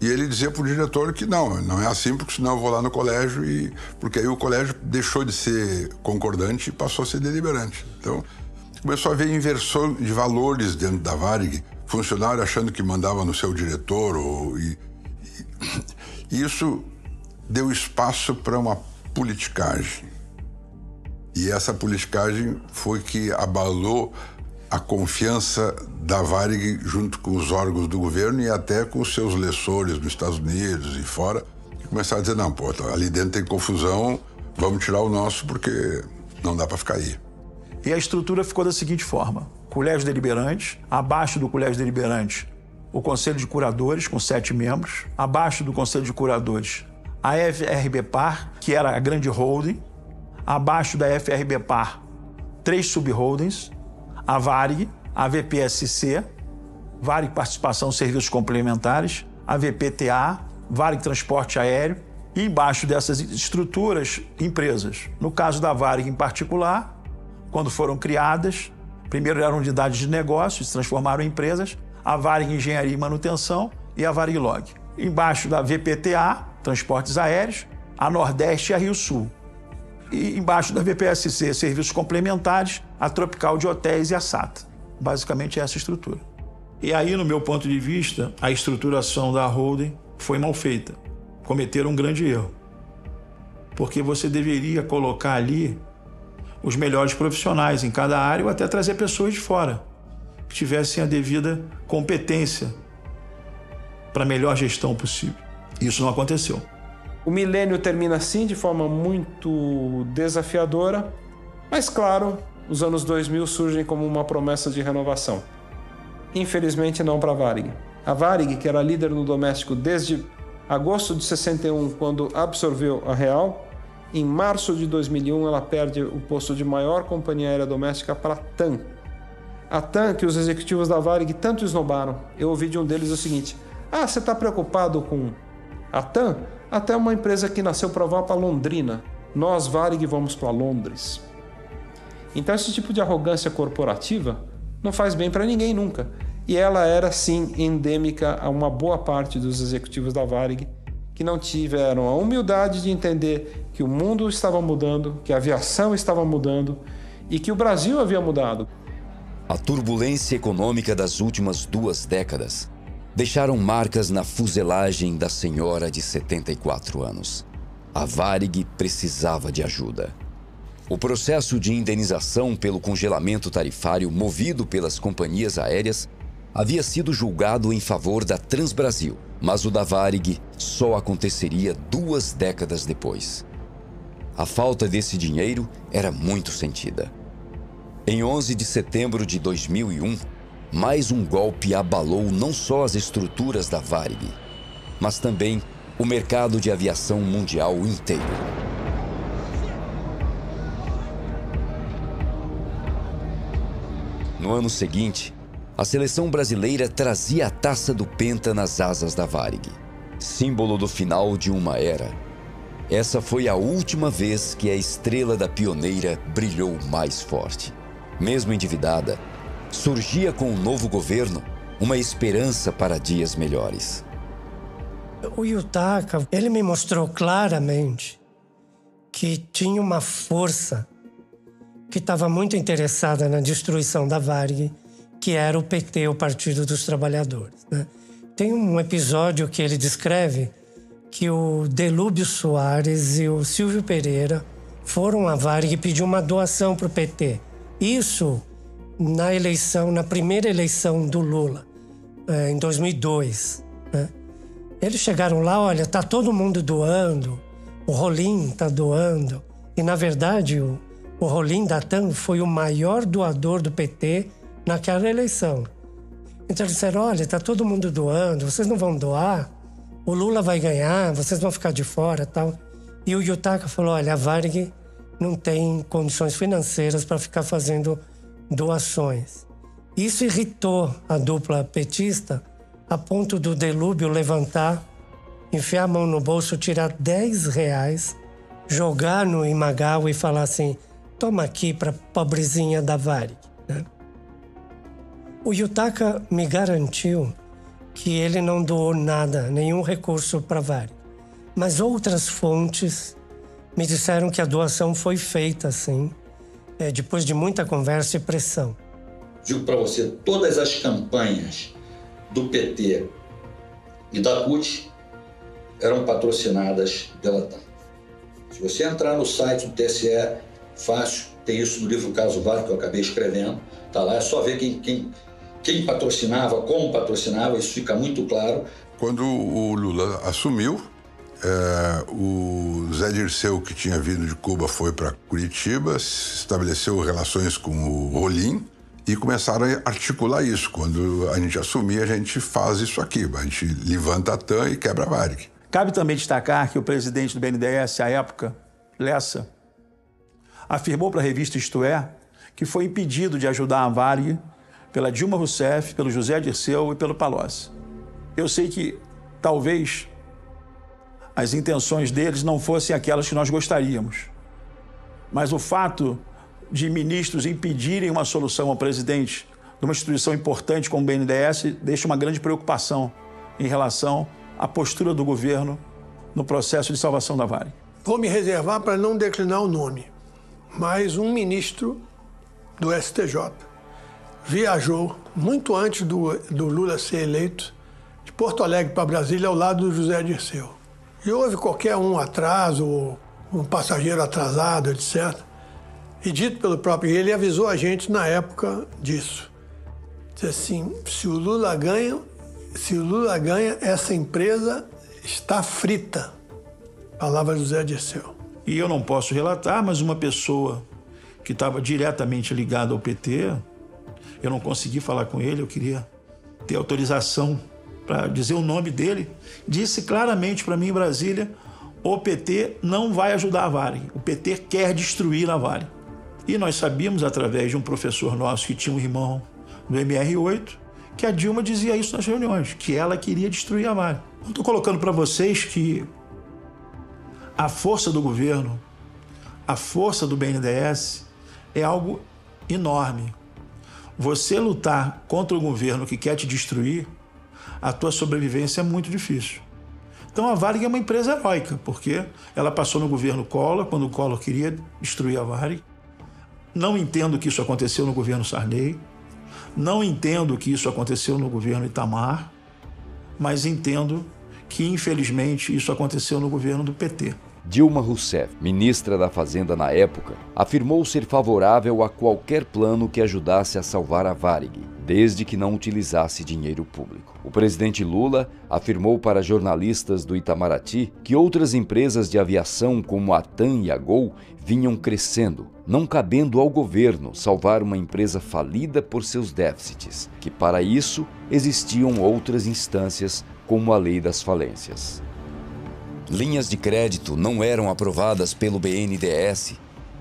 E ele dizia para o diretor que não é assim, porque senão eu vou lá no colégio porque aí o colégio deixou de ser concordante e passou a ser deliberante. Então, começou a haver inversão de valores dentro da Varig, funcionário achando que mandava no seu diretor. Isso deu espaço para uma politicagem. E essa politicagem foi que abalou a confiança da Varig junto com os órgãos do governo e até com os seus lessores nos Estados Unidos e fora, que começaram a dizer, não, ali dentro tem confusão, vamos tirar o nosso porque não dá para ficar aí. E a estrutura ficou da seguinte forma: colégio deliberante, abaixo do colégio deliberante, o conselho de curadores, com 7 membros, abaixo do conselho de curadores, a FRBPAR, que era a grande holding, abaixo da FRBPAR, 3 subholdings, a Varig, a VPSC, Varig Participação Serviços Complementares, a VPTA, Varig Transporte Aéreo, e embaixo dessas estruturas, empresas. No caso da Varig em particular, quando foram criadas, primeiro eram unidades de negócios, se transformaram em empresas, a Varig Engenharia e Manutenção e a Varig Log. Embaixo da VPTA, Transportes Aéreos, a Nordeste e a Rio Sul. E embaixo da VPSC, Serviços Complementares, a Tropical de Hotéis e a SATA. Basicamente essa estrutura. E aí, no meu ponto de vista, a estruturação da holding foi mal feita. Cometeram um grande erro. Porque você deveria colocar ali os melhores profissionais em cada área ou até trazer pessoas de fora que tivessem a devida competência para a melhor gestão possível. Isso não aconteceu. O milênio termina assim, de forma muito desafiadora, mas claro, os anos 2000 surgem como uma promessa de renovação. Infelizmente não para a Varig. A Varig, que era líder no doméstico desde agosto de 61, quando absorveu a Real, em março de 2001 ela perde o posto de maior companhia aérea doméstica para a TAM. A TAM, que os executivos da Varig tanto esnobaram. Eu ouvi de um deles o seguinte: você está preocupado com a TAM? Até uma empresa que nasceu para voar para Londrina. Nós, Varig, vamos para Londres. Então esse tipo de arrogância corporativa não faz bem para ninguém nunca. E ela era, sim, endêmica a uma boa parte dos executivos da Varig, que não tiveram a humildade de entender que o mundo estava mudando, que a aviação estava mudando e que o Brasil havia mudado. A turbulência econômica das últimas 2 décadas deixaram marcas na fuselagem da senhora de 74 anos. A Varig precisava de ajuda. O processo de indenização pelo congelamento tarifário movido pelas companhias aéreas havia sido julgado em favor da Transbrasil, mas o da Varig só aconteceria 2 décadas depois. A falta desse dinheiro era muito sentida. Em 11 de setembro de 2001, mais um golpe abalou não só as estruturas da Varig, mas também o mercado de aviação mundial inteiro. No ano seguinte, a seleção brasileira trazia a taça do Penta nas asas da Varig, símbolo do final de uma era. Essa foi a última vez que a estrela da pioneira brilhou mais forte. Mesmo endividada, surgia com o novo governo uma esperança para dias melhores. O Yutaka, ele me mostrou claramente que tinha uma força que estava muito interessada na destruição da Varig, que era o PT, o Partido dos Trabalhadores, né? Tem um episódio que ele descreve que o Delúbio Soares e o Silvio Pereira foram à Varig pedir uma doação para o PT. Isso na primeira eleição do Lula, em 2002, né? Eles chegaram lá, olha, tá todo mundo doando, o Rolim tá doando. E, na verdade, o Rolim da TAM foi o maior doador do PT naquela eleição. Então eles disseram, olha, tá todo mundo doando, vocês não vão doar, o Lula vai ganhar, vocês vão ficar de fora e tal. E o Yutaka falou, olha, a Varig não tem condições financeiras para ficar fazendo doações. Isso irritou a dupla petista a ponto do Delúbio levantar, enfiar a mão no bolso, tirar R$10, jogar no Imagawa e falar assim, toma aqui para pobrezinha da Varig, né? O Yutaka me garantiu que ele não doou nada, nenhum recurso para a Varig. Mas outras fontes me disseram que a doação foi feita, assim, depois de muita conversa e pressão. Digo para você, todas as campanhas do PT e da CUT eram patrocinadas pela TAM. Se você entrar no site do TSE, fácil, tem isso no livro Caso Varig que eu acabei escrevendo, tá lá, é só ver quem patrocinava, como patrocinava, isso fica muito claro. Quando o Lula assumiu, o Zé Dirceu, que tinha vindo de Cuba, foi para Curitiba, estabeleceu relações com o Rolim e começaram a articular isso. Quando a gente assumir, a gente faz isso aqui, a gente levanta a TAM e quebra a Varig. Cabe também destacar que o presidente do BNDES, à época, Lessa, afirmou para a revista Isto É que foi impedido de ajudar a Varig pela Dilma Rousseff, pelo José Dirceu e pelo Palocci. Eu sei que, talvez, as intenções deles não fossem aquelas que nós gostaríamos. Mas o fato de ministros impedirem uma solução ao presidente de uma instituição importante como o BNDES deixa uma grande preocupação em relação à postura do governo no processo de salvação da Varig. Vou me reservar para não declinar o nome, mas um ministro do STJ viajou muito antes do Lula ser eleito de Porto Alegre para Brasília ao lado do José Dirceu. E houve qualquer atraso, um passageiro atrasado, etc. E dito pelo próprio ele avisou a gente na época disso. Disse assim, se o Lula ganha, essa empresa está frita. Palavra do José Dirceu. E eu não posso relatar, mas uma pessoa que estava diretamente ligada ao PT, eu não consegui falar com ele, eu queria ter autorização para dizer o nome dele, disse claramente para mim em Brasília, o PT não vai ajudar a Varig, o PT quer destruir a Varig. E nós sabíamos, através de um professor nosso que tinha um irmão do MR8, que a Dilma dizia isso nas reuniões, que ela queria destruir a Varig. Eu estou colocando para vocês que a força do governo, a força do BNDES é algo enorme. Você lutar contra o governo que quer te destruir, a tua sobrevivência é muito difícil. Então a Varig é uma empresa heróica, porque ela passou no governo Collor, quando o Collor queria destruir a Varig. Não entendo que isso aconteceu no governo Sarney, não entendo que isso aconteceu no governo Itamar, mas entendo que, infelizmente, isso aconteceu no governo do PT. Dilma Rousseff, ministra da Fazenda na época, afirmou ser favorável a qualquer plano que ajudasse a salvar a Varig, desde que não utilizasse dinheiro público. O presidente Lula afirmou para jornalistas do Itamaraty que outras empresas de aviação como a TAM e a Gol vinham crescendo, não cabendo ao governo salvar uma empresa falida por seus déficits, que para isso existiam outras instâncias como a Lei das Falências. Linhas de crédito não eram aprovadas pelo BNDES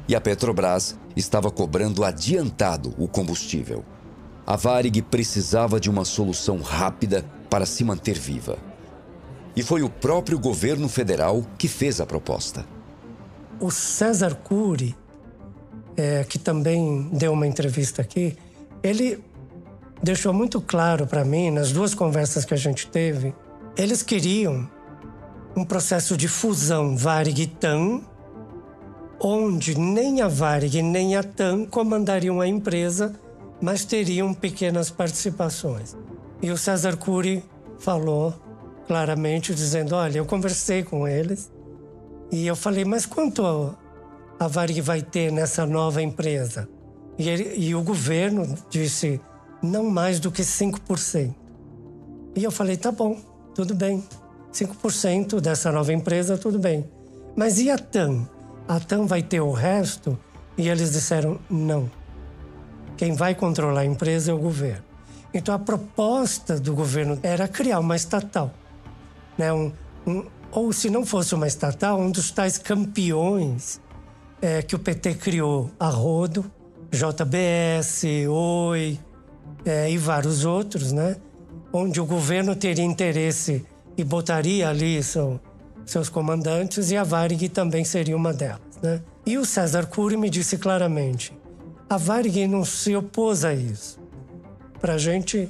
e a Petrobras estava cobrando adiantado o combustível. A Varig precisava de uma solução rápida para se manter viva. E foi o próprio governo federal que fez a proposta. O César Cury, que também deu uma entrevista aqui, ele deixou muito claro para mim, nas duas conversas que a gente teve, eles queriam um processo de fusão Varig e TAM, onde nem a Varig nem a TAM comandariam a empresa, mas teriam pequenas participações. E o César Cury falou claramente, dizendo, olha, eu conversei com eles e eu falei, mas quanto a Varig vai ter nessa nova empresa? E o governo disse, não mais do que 5%. E eu falei, tá bom, tudo bem. 5% dessa nova empresa, tudo bem. Mas e a TAM? A TAM vai ter o resto? E eles disseram, não. Quem vai controlar a empresa é o governo. Então, a proposta do governo era criar uma estatal. Né? Ou, se não fosse uma estatal, um dos tais campeões que o PT criou, a rodo, JBS, Oi e vários outros, né? Onde o governo teria interesse e botaria ali seus comandantes, e a Varig também seria uma delas, né? E o César Cury me disse claramente, a Varig não se opôs a isso. Para a gente,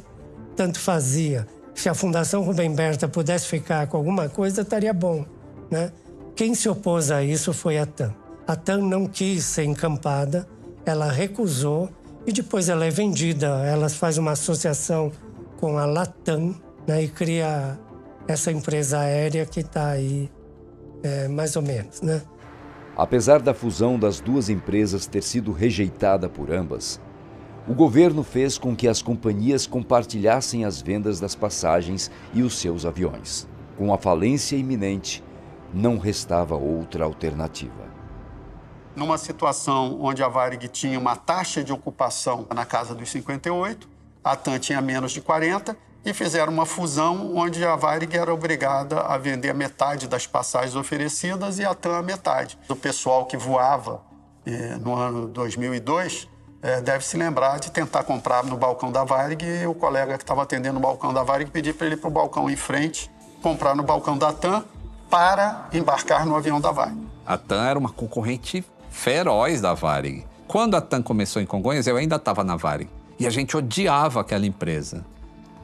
tanto fazia. Se a Fundação Rubem Berta pudesse ficar com alguma coisa, estaria bom, né? Quem se opôs a isso foi a TAM. A TAM não quis ser encampada, ela recusou e depois ela é vendida. Ela faz uma associação com a Latam, né? E cria essa empresa aérea que está aí, mais ou menos, né? Apesar da fusão das duas empresas ter sido rejeitada por ambas, o governo fez com que as companhias compartilhassem as vendas das passagens e os seus aviões. Com a falência iminente, não restava outra alternativa. Numa situação onde a Varig tinha uma taxa de ocupação na casa dos 58%, a TAM tinha menos de 40%, e fizeram uma fusão onde a Varig era obrigada a vender metade das passagens oferecidas e a TAM a metade. O pessoal que voava no ano 2002 deve se lembrar de tentar comprar no balcão da Varig, e o colega que estava atendendo o balcão da Varig pediu para ele ir para o balcão em frente, comprar no balcão da TAM para embarcar no avião da Varig. A TAM era uma concorrente feroz da Varig. Quando a TAM começou em Congonhas, eu ainda estava na Varig. E a gente odiava aquela empresa.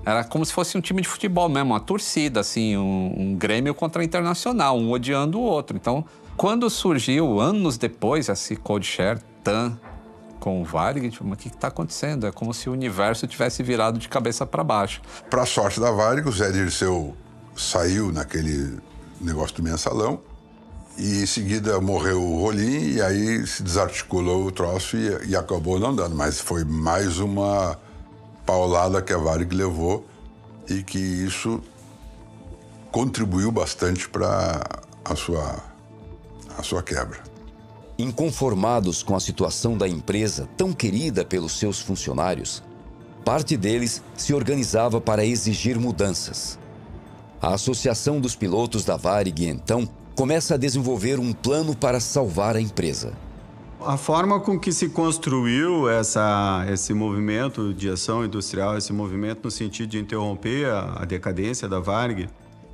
Era como se fosse um time de futebol mesmo, uma torcida, assim, um Grêmio contra a Internacional, um odiando o outro. Então, quando surgiu, anos depois, esse code share TAM com o Varig, tipo, mas o que está acontecendo? É como se o universo tivesse virado de cabeça para baixo. Para a sorte da Varig, o Zé Dirceu saiu naquele negócio do mensalão e em seguida morreu o Rolim e aí se desarticulou o troço e acabou não dando. Mas foi mais uma paulada que a Varig levou e que isso contribuiu bastante para a sua quebra. Inconformados com a situação da empresa tão querida pelos seus funcionários, parte deles se organizava para exigir mudanças. A Associação dos Pilotos da Varig, então, começa a desenvolver um plano para salvar a empresa. A forma com que se construiu esse movimento de ação industrial, esse movimento no sentido de interromper a decadência da Varig,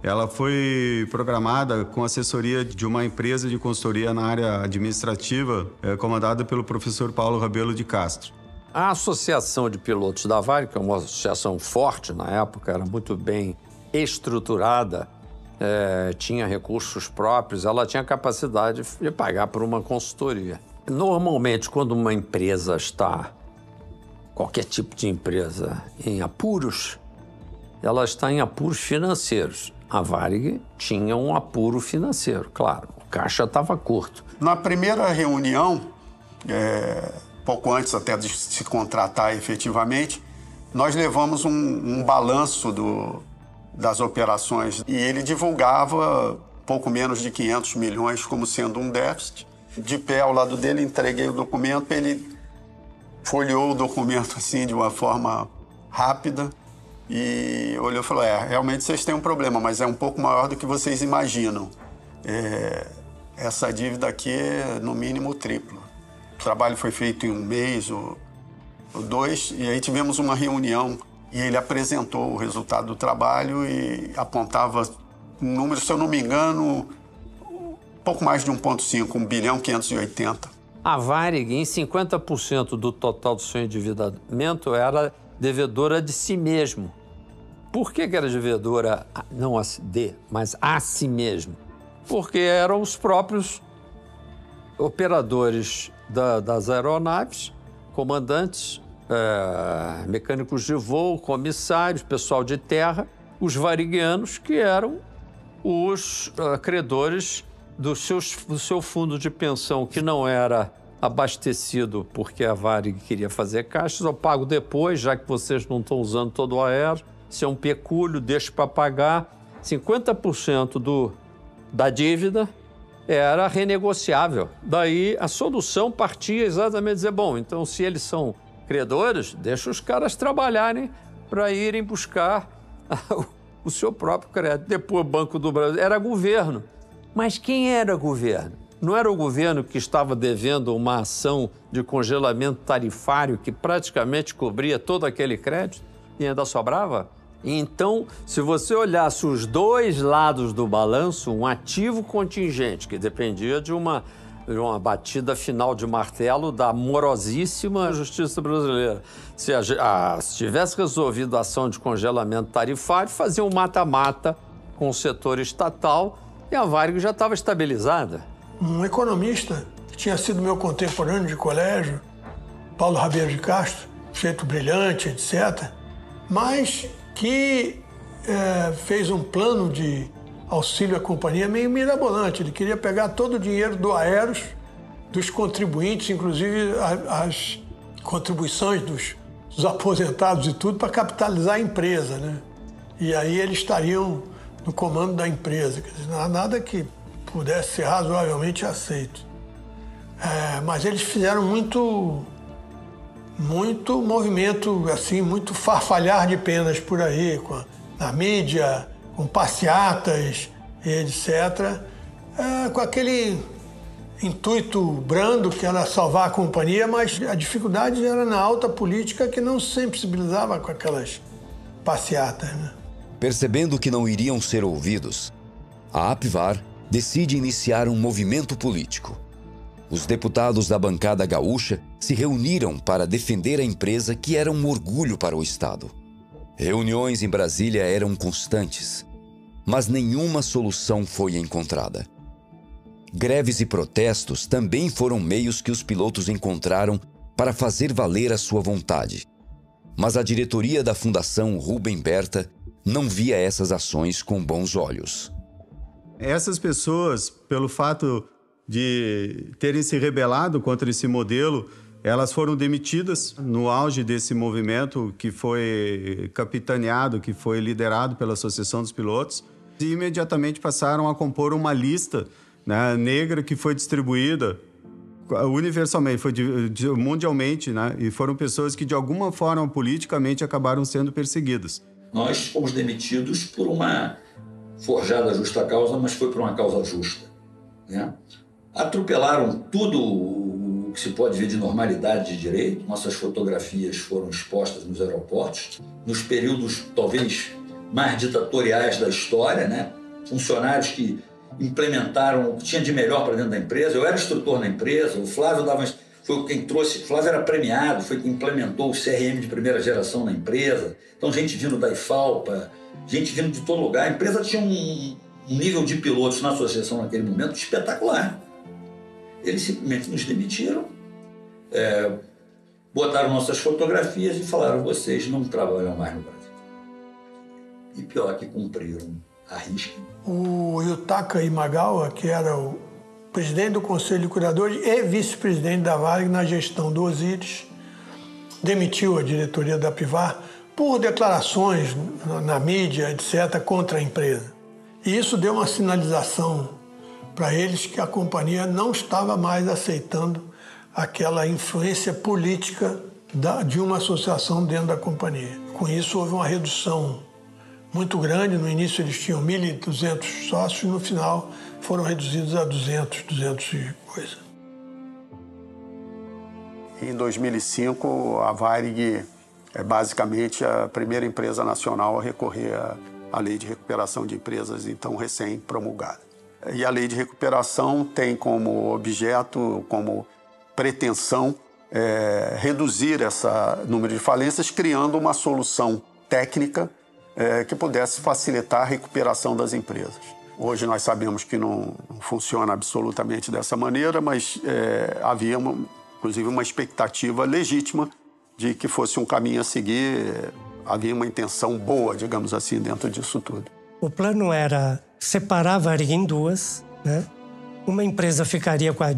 ela foi programada com assessoria de uma empresa de consultoria na área administrativa, comandada pelo professor Paulo Rabelo de Castro. A Associação de Pilotos da Varig, que é uma associação forte na época, era muito bem estruturada, tinha recursos próprios, ela tinha capacidade de pagar por uma consultoria. Normalmente, quando uma empresa está, qualquer tipo de empresa, em apuros, ela está em apuros financeiros. A Varig tinha um apuro financeiro, claro, o caixa estava curto. Na primeira reunião, pouco antes até de se contratar efetivamente, nós levamos um balanço das operações e ele divulgava pouco menos de 500 milhões como sendo um déficit. De pé ao lado dele, entreguei o documento, ele folheou o documento assim de uma forma rápida e olhou e falou, realmente vocês têm um problema, mas é um pouco maior do que vocês imaginam. Essa dívida aqui é no mínimo triplo. O trabalho foi feito em um mês ou 2, e aí tivemos uma reunião e ele apresentou o resultado do trabalho e apontava números, se eu não me engano, pouco mais de 1,5, 1 bilhão 580. A Varig, em 50% do total do seu endividamento, era devedora de si mesmo. Por que era devedora, não mas a si mesmo? Porque eram os próprios operadores das aeronaves, comandantes, mecânicos de voo, comissários, pessoal de terra, os variguianos, que eram os credores do seu fundo de pensão, que não era abastecido porque a Varig queria fazer caixas. Eu pago depois, já que vocês não estão usando todo o aéreo. Se é um pecúlio, deixo para pagar. 50% da dívida era renegociável. Daí a solução partia exatamente dizer, bom, então se eles são credores, deixa os caras trabalharem para irem buscar o seu próprio crédito. Depois o Banco do Brasil era governo. Mas quem era governo? Não era o governo que estava devendo uma ação de congelamento tarifário que praticamente cobria todo aquele crédito e ainda sobrava? Então, se você olhasse os dois lados do balanço, um ativo contingente, que dependia de uma batida final de martelo da morosíssima justiça brasileira. Se tivesse resolvido a ação de congelamento tarifário, fazia um mata-mata com o setor estatal e a Varig já estava estabilizada. Um economista que tinha sido meu contemporâneo de colégio, Paulo Rabeiro de Castro, sujeito brilhante, etc., mas que fez um plano de auxílio à companhia meio mirabolante. Ele queria pegar todo o dinheiro do Aeros, dos contribuintes, inclusive as contribuições dos aposentados e tudo, para capitalizar a empresa, né? E aí eles estariam no comando da empresa. Quer dizer, não há nada que pudesse ser razoavelmente aceito. Mas eles fizeram muito movimento, assim, muito farfalhar de penas por aí, na mídia, com passeatas, etc., com aquele intuito brando que era salvar a companhia, mas a dificuldade era na alta política, que não se sensibilizava com aquelas passeatas, né? Percebendo que não iriam ser ouvidos, a APVAR decide iniciar um movimento político. Os deputados da bancada gaúcha se reuniram para defender a empresa, que era um orgulho para o Estado. Reuniões em Brasília eram constantes, mas nenhuma solução foi encontrada. Greves e protestos também foram meios que os pilotos encontraram para fazer valer a sua vontade. Mas a diretoria da Fundação Rubem Berta não via essas ações com bons olhos. Essas pessoas, pelo fato de terem se rebelado contra esse modelo, elas foram demitidas no auge desse movimento que foi capitaneado, que foi liderado pela Associação dos Pilotos, e imediatamente passaram a compor uma lista, né, negra, que foi distribuída universalmente, mundialmente, né, e foram pessoas que de alguma forma politicamente acabaram sendo perseguidas. Nós fomos demitidos por uma forjada justa causa, mas foi por uma causa justa, né? Atropelaram tudo o que se pode ver de normalidade de direito. Nossas fotografias foram expostas nos aeroportos, nos períodos talvez mais ditatoriais da história, né? Funcionários que implementaram o que tinha de melhor para dentro da empresa. Eu era instrutor na empresa, o Flávio foi quem trouxe, o Flávio era premiado, foi quem implementou o CRM de primeira geração na empresa. Então, gente vindo da IFALPA, gente vindo de todo lugar. A empresa tinha um nível de pilotos na associação naquele momento espetacular. Eles simplesmente nos demitiram, botaram nossas fotografias e falaram: vocês não trabalham mais no Brasil. E pior, que cumpriram a risca. O Yutaka Imagawa, que era o presidente do Conselho de Curadores e vice-presidente da Varig na gestão do Osiris, demitiu a diretoria da APVAR por declarações na mídia, etc., contra a empresa. E isso deu uma sinalização para eles que a companhia não estava mais aceitando aquela influência política de uma associação dentro da companhia. Com isso, houve uma redução muito grande. No início, eles tinham 1.200 sócios, no final, foram reduzidos a 200 e coisa. Em 2005, a Varig é basicamente a primeira empresa nacional a recorrer à Lei de Recuperação de Empresas, então recém-promulgada. E a Lei de Recuperação tem como objeto, como pretensão, reduzir esse número de falências, criando uma solução técnica que pudesse facilitar a recuperação das empresas. Hoje nós sabemos que não funciona absolutamente dessa maneira, mas havia, inclusive, uma expectativa legítima de que fosse um caminho a seguir. Havia uma intenção boa, digamos assim, dentro disso tudo. O plano era separar a Varig em duas, né? Uma empresa ficaria com a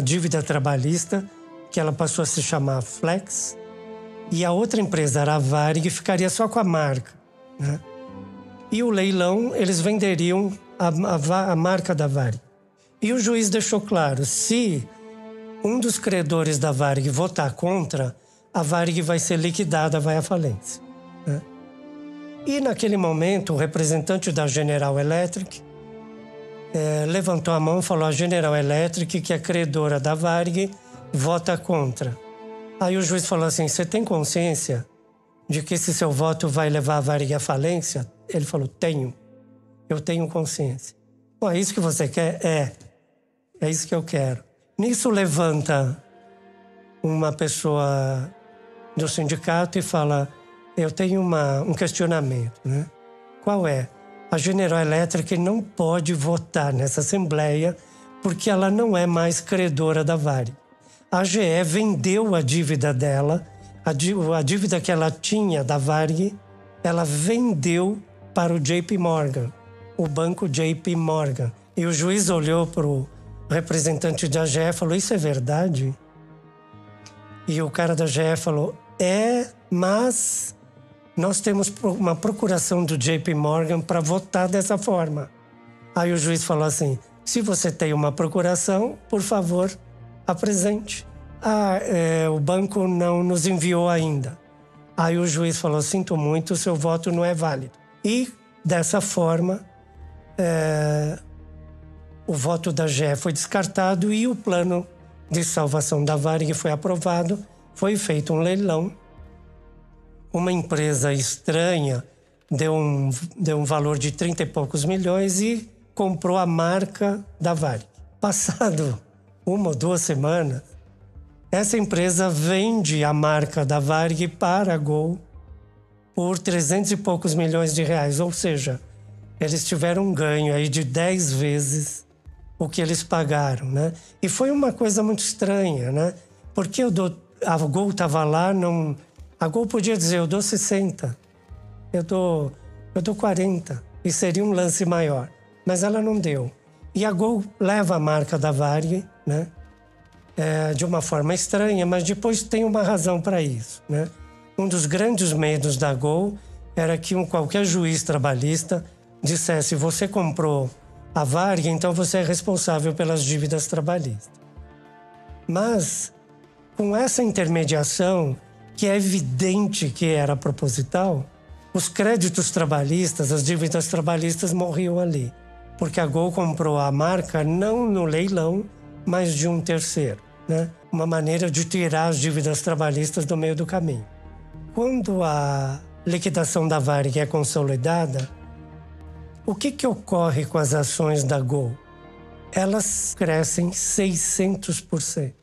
dívida trabalhista, que ela passou a se chamar Flex, e a outra empresa era a Varig, ficaria só com a marca, né? E o leilão, eles venderiam a marca da Varig. E o juiz deixou claro, se um dos credores da Varig votar contra, a Varig vai ser liquidada, vai à falência, né? E naquele momento, o representante da General Electric levantou a mão e falou: a General Electric, que é credora da Varig, vota contra. Aí o juiz falou assim: você tem consciência de que esse seu voto vai levar a Varig à falência? Ele falou: tenho. Eu tenho consciência. Bom, é isso que você quer? É isso que eu quero. Nisso levanta uma pessoa do sindicato e fala: eu tenho um questionamento, né? Qual é? A General Electric não pode votar nessa assembleia porque ela não é mais credora da Varig. A GE vendeu a dívida dela, a dívida que ela tinha da Varig, ela vendeu para o JP Morgan, o banco JP Morgan. E o juiz olhou para o representante da GE e falou: isso é verdade? E o cara da GE falou: mas nós temos uma procuração do JP Morgan para votar dessa forma. Aí o juiz falou assim: se você tem uma procuração, por favor, apresente. O banco não nos enviou ainda. Aí o juiz falou: sinto muito, o seu voto não é válido. E, dessa forma, o voto da GE foi descartado e o plano de salvação da Varig foi aprovado. Foi feito um leilão. Uma empresa estranha deu um valor de 30 e poucos milhões e comprou a marca da Varig. Passado 1 ou 2 semanas, essa empresa vende a marca da Varig para a Gol por 300 e poucos milhões de reais. Ou seja, eles tiveram um ganho aí de 10 vezes o que eles pagaram, né? E foi uma coisa muito estranha, né? Porque a Gol estava lá, a Gol podia dizer: eu dou 60, eu dou 40, e seria um lance maior. Mas ela não deu. E a Gol leva a marca da Varig, né? De uma forma estranha, mas depois tem uma razão para isso, né? Um dos grandes medos da Gol era que qualquer juiz trabalhista dissesse: você comprou a Varig, então você é responsável pelas dívidas trabalhistas. Mas, com essa intermediação, que é evidente que era proposital, os créditos trabalhistas, as dívidas trabalhistas morriam ali. Porque a Gol comprou a marca não no leilão, mas de um terceiro, né? Uma maneira de tirar as dívidas trabalhistas do meio do caminho. Quando a liquidação da Varig é consolidada, o que ocorre com as ações da Gol? Elas crescem 600%.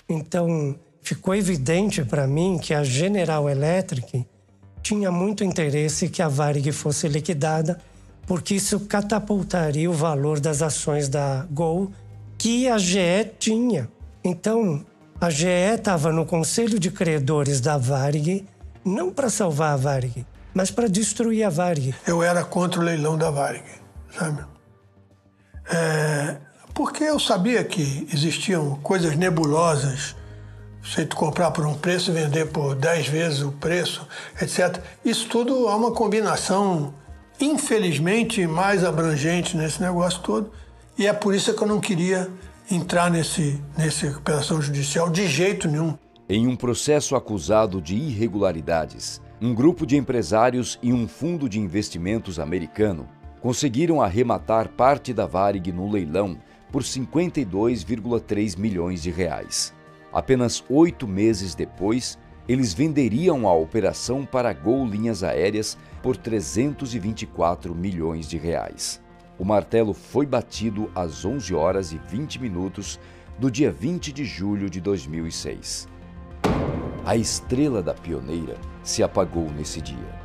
Então, ficou evidente para mim que a General Electric tinha muito interesse que a Varig fosse liquidada, porque isso catapultaria o valor das ações da Gol que a GE tinha. Então, a GE estava no conselho de credores da Varig, não para salvar a Varig, mas para destruir a Varig. Eu era contra o leilão da Varig, sabe? Porque eu sabia que existiam coisas nebulosas Se tu comprar por um preço e vender por 10 vezes o preço, etc. Isso tudo é uma combinação, infelizmente, mais abrangente nesse negócio todo. E é por isso que eu não queria entrar nessa recuperação judicial de jeito nenhum. Em um processo acusado de irregularidades, um grupo de empresários e um fundo de investimentos americano conseguiram arrematar parte da Varig no leilão por 52,3 milhões de reais. Apenas 8 meses depois, eles venderiam a operação para a Gol Linhas Aéreas por 324 milhões de reais. O martelo foi batido às 11 horas e 20 minutos do dia 20 de julho de 2006. A estrela da pioneira se apagou nesse dia.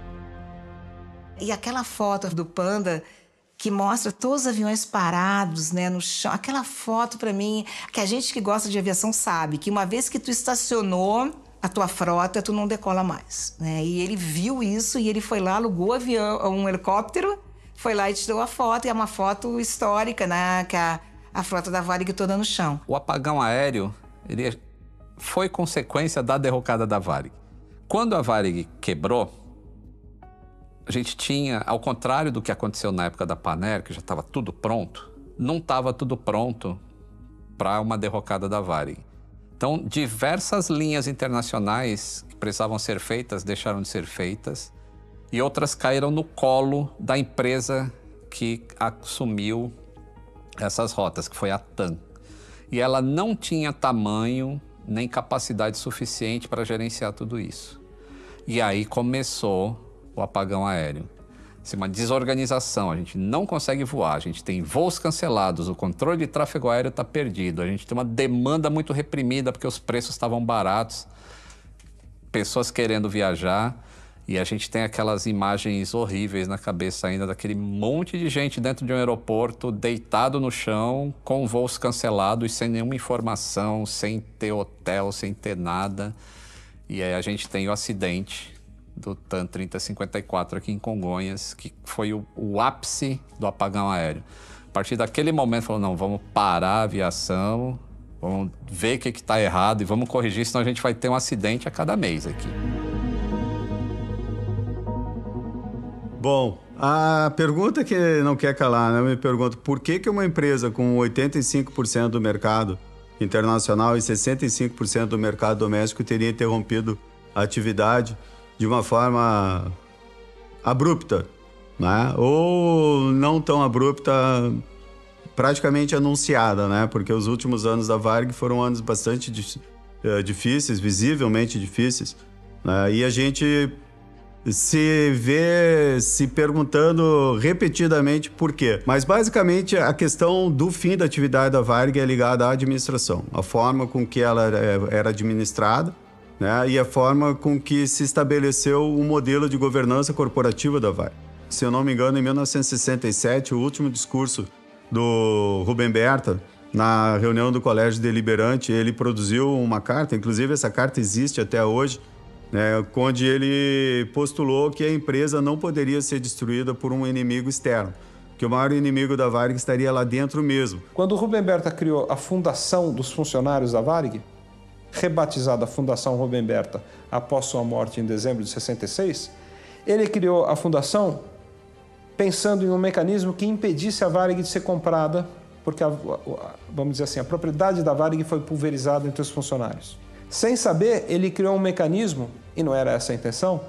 E aquela foto do Panda que mostra todos os aviões parados, né, no chão. Aquela foto, para mim, que a gente que gosta de aviação sabe que uma vez que tu estacionou a tua frota, tu não decola mais, né? E ele viu isso e ele foi lá, alugou um helicóptero, foi lá e tirou a foto. E é uma foto histórica, né, que a frota da Varig toda no chão. O apagão aéreo, ele foi consequência da derrocada da Varig. Quando a Varig quebrou, a gente tinha, ao contrário do que aconteceu na época da Panair, que já estava tudo pronto, não estava tudo pronto para uma derrocada da Varig. Então, diversas linhas internacionais que precisavam ser feitas deixaram de ser feitas e outras caíram no colo da empresa que assumiu essas rotas, que foi a TAM. E ela não tinha tamanho nem capacidade suficiente para gerenciar tudo isso. E aí começou o apagão aéreo. Assim, uma desorganização, a gente não consegue voar, a gente tem voos cancelados, o controle de tráfego aéreo está perdido, a gente tem uma demanda muito reprimida porque os preços estavam baratos, pessoas querendo viajar, e a gente tem aquelas imagens horríveis na cabeça ainda daquele monte de gente dentro de um aeroporto, deitado no chão, com voos cancelados, sem nenhuma informação, sem ter hotel, sem ter nada. E aí a gente tem o acidente do TAM 3054 aqui em Congonhas, que foi o ápice do apagão aéreo. A partir daquele momento, falou, não, vamos parar a aviação, vamos ver o que está errado e vamos corrigir, senão a gente vai ter um acidente a cada mês aqui. Bom, a pergunta que não quer calar, né? Eu me pergunto, por que uma empresa com 85% do mercado internacional e 65% do mercado doméstico teria interrompido a atividade de uma forma abrupta, né? Ou não tão abrupta, praticamente anunciada, né? Porque os últimos anos da Varig foram anos bastante difíceis, visivelmente difíceis, né? E a gente se vê se perguntando repetidamente por quê. Mas, basicamente, a questão do fim da atividade da Varig é ligada à administração, a forma com que ela era administrada, né, e a forma com que se estabeleceu o modelo de governança corporativa da Varig. Se eu não me engano, em 1967, o último discurso do Rubem Berta, na reunião do Colégio Deliberante, ele produziu uma carta, inclusive essa carta existe até hoje, onde ele postulou que a empresa não poderia ser destruída por um inimigo externo, que o maior inimigo da Varig estaria lá dentro mesmo. Quando o Rubem Berta criou a Fundação dos Funcionários da Varig, rebatizada Fundação Rubem Berta após sua morte em dezembro de 66, ele criou a fundação pensando em um mecanismo que impedisse a Varig de ser comprada, porque, vamos dizer assim, a propriedade da Varig foi pulverizada entre os funcionários. Sem saber, ele criou um mecanismo, e não era essa a intenção,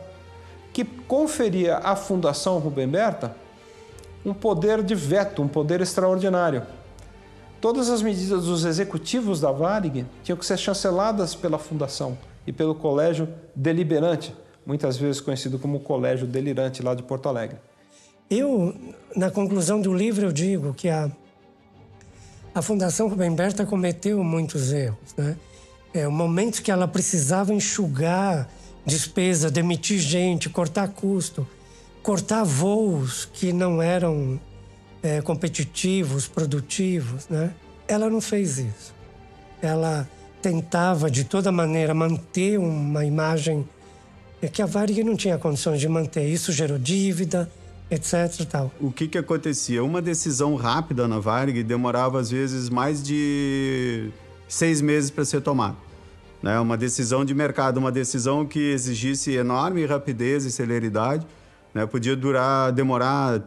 que conferia à Fundação Rubem Berta um poder de veto, um poder extraordinário. Todas as medidas dos executivos da Varig tinham que ser chanceladas pela Fundação e pelo Colégio Deliberante, muitas vezes conhecido como Colégio Delirante, lá de Porto Alegre. Eu, na conclusão do livro, eu digo que a Fundação Rubem Berta cometeu muitos erros, né? O momento que ela precisava enxugar despesa, demitir gente, cortar custo, cortar voos que não eram competitivos, produtivos, né? Ela não fez isso. Ela tentava, de toda maneira, manter uma imagem que a Varig não tinha condições de manter. Isso gerou dívida, etc. e tal. O que acontecia? Uma decisão rápida na Varig demorava, às vezes, mais de 6 meses para ser tomada. né? Uma decisão de mercado, uma decisão que exigisse enorme rapidez e celeridade, né? Podia demorar